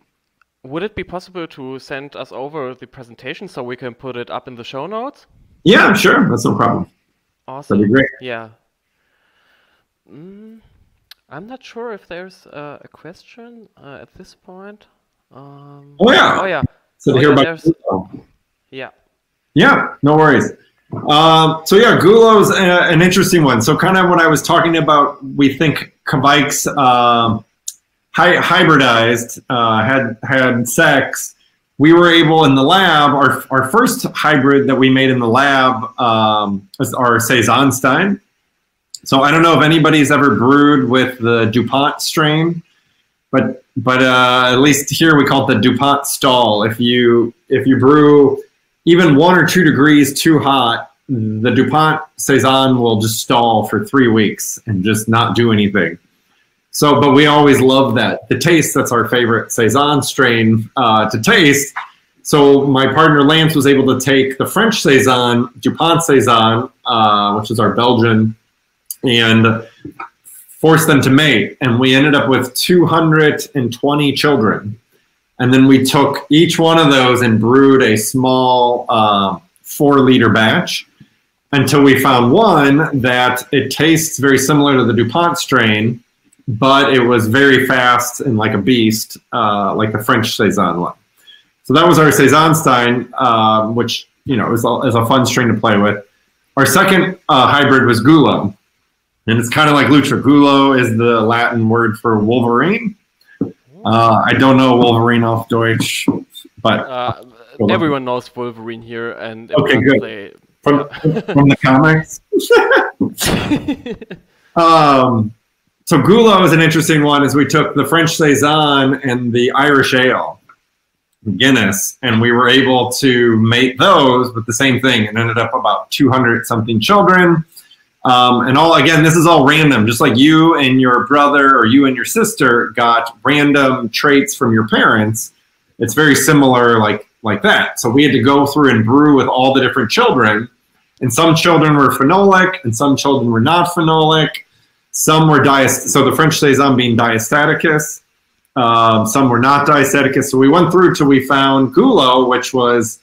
Would it be possible to send us over the presentation so we can put it up in the show notes? Yeah, sure. That's no problem. Awesome. That'd be great. Yeah. I'm not sure if there's a question at this point. Oh yeah. So Yeah, no worries. So yeah, Gulo's an interesting one. So kind of what I was talking about, we think Kveiks hybridized, had sex. We were able in the lab, our first hybrid that we made in the lab was our Saisonstein. So I don't know if anybody's ever brewed with the DuPont strain, but at least here we call it the DuPont stall. If you brew even 1 or 2 degrees too hot, the DuPont Saison will just stall for 3 weeks and just not do anything. So, but we always love that. The taste, that's our favorite Saison strain to taste. So my partner Lance was able to take the French Saison, DuPont Saison, which is our Belgian, and force them to mate. And we ended up with 220 children. And then we took each one of those and brewed a small 4-liter batch until we found one that it tastes very similar to the DuPont strain, but it was very fast and like a beast, like the French Saison one. So that was our Saisonstein, which is a fun strain to play with. Our second hybrid was Gulo, and it's kind of like Lucha. Gulo is the Latin word for Wolverine. I don't know Wolverine auf Deutsch, but everyone knows Wolverine here, and okay, good. From the comics. So Gulo is an interesting one, as we took the French Saison and the Irish Ale, Guinness, and we were able to mate those with the same thing, and ended up about 200 something children. And again, this is all random, just like you and your brother or you and your sister got random traits from your parents. It's very similar like that. So we had to go through and brew with all the different children. And some children were phenolic and some children were not phenolic. Some were so the French saison being diastaticus. Some were not diastaticus. So we went through till we found gulo, which was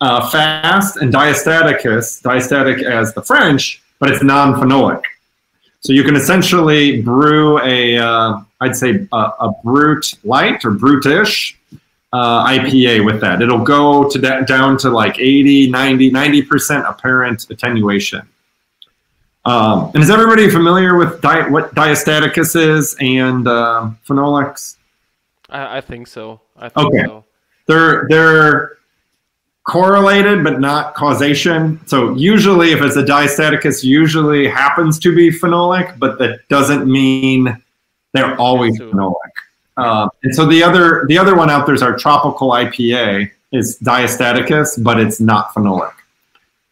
fast, and diastaticus, diastatic as the French, but it's non-phenolic. So you can essentially brew I'd say a brute light or brutish IPA with that. It'll go down to like 80, 90% apparent attenuation. And is everybody familiar with what diastaticus is and phenolics? I think so. I think okay. So. They're correlated, but not causation. So usually if it's a diastaticus, usually happens to be phenolic, but that doesn't mean they're always phenolic. And so the other one out there is our tropical IPA is diastaticus, but it's not phenolic.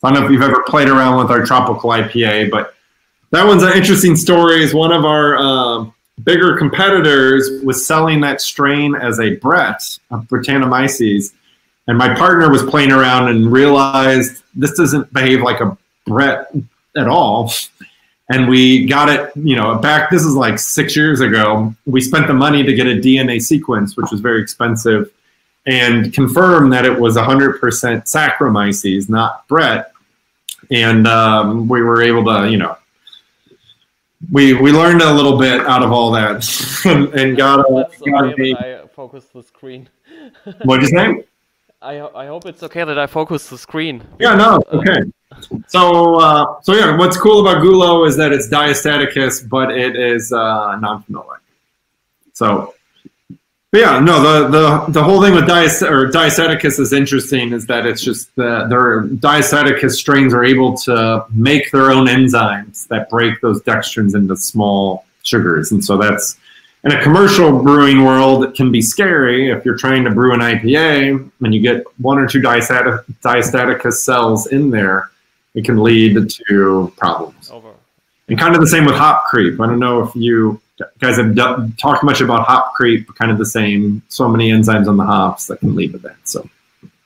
I don't know if you've ever played around with our tropical IPA, but that one's an interesting story. Is one of our bigger competitors was selling that strain as a Brett of Brettanomyces. And my partner was playing around and realized this doesn't behave like a Brett at all. And we got it, back, this is like 6 years ago. We spent the money to get a DNA sequence, which was very expensive, and confirmed that it was 100% Saccharomyces, not Brett. And we were able to, we learned a little bit out of all that and got I focus the screen. What'd you say? I hope it's okay that I focus the screen. Yeah, no, okay. So yeah, what's cool about gulo is that it's diastaticus, but it is non-phenolic. So, but yeah, no, the whole thing with diastaticus is interesting. Is that it's just their diastaticus strains are able to make their own enzymes that break those dextrins into small sugars, and so that's. In a commercial brewing world, it can be scary if you're trying to brew an IPA and you get 1 or 2 diastaticus cells in there. It can lead to problems. And kind of the same with hop creep. I don't know if you guys have talked much about hop creep, kind of the same. So many enzymes on the hops that can lead to that. So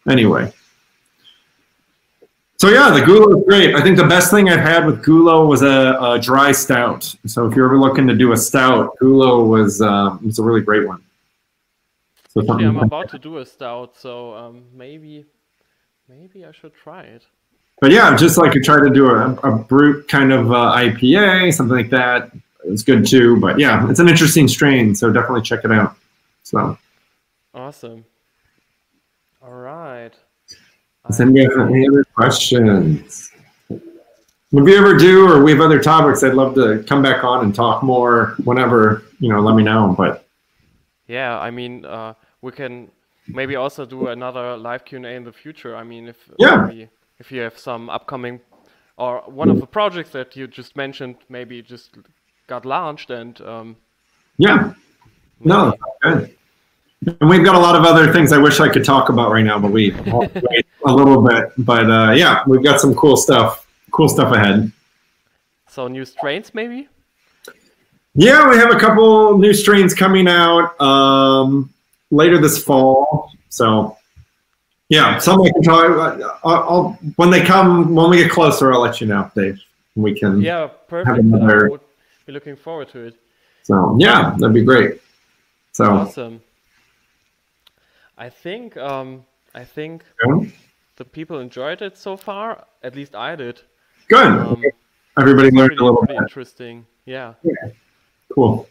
anyway. So yeah, the gulo is great. I think the best thing I've had with gulo was a dry stout. So if you're ever looking to do a stout, gulo was a really great one. So actually, I'm about to do a stout, so maybe I should try it. But yeah, just like you try to do a brute kind of IPA, something like that, it's good too. But yeah, it's an interesting strain, so definitely check it out. So awesome. All right. Does anybody have any other questions? If we ever do, or we have other topics, I'd love to come back on and talk more whenever, let me know. But yeah, I mean, we can maybe also do another live Q&A in the future. I mean, if you have some upcoming, or one of the projects that you just mentioned, maybe just got launched and yeah, no, good. And we've got a lot of other things I wish I could talk about right now, but we wait a little bit. But yeah, we've got some cool stuff ahead. So new strains, maybe? Yeah, we have a couple new strains coming out later this fall. So yeah, some I can talk. When they come, when we get closer, I'll let you know, Dave. We can. Yeah, perfect. I would be looking forward to it. So yeah, that'd be great. So awesome. I think the people enjoyed it so far. At least I did. Good. Everybody learned a little bit. Interesting. Yeah. Cool.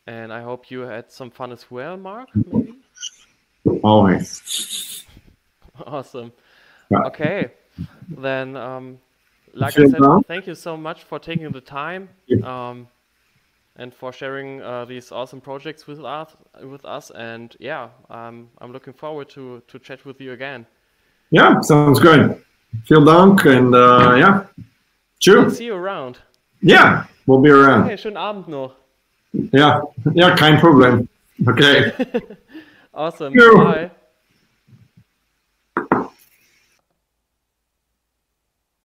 And I hope you had some fun as well, Mark. Maybe? Always. Awesome. Yeah. Okay. Then, like I said, thank you so much for taking the time. And for sharing these awesome projects with us. And yeah, I'm looking forward to chat with you again. Yeah, sounds good. Vielen Dank and yeah, true. I'll see you around. Yeah, we'll be around. Okay, schönen Abend noch. Ja, kein Problem. Okay. Awesome. Bye.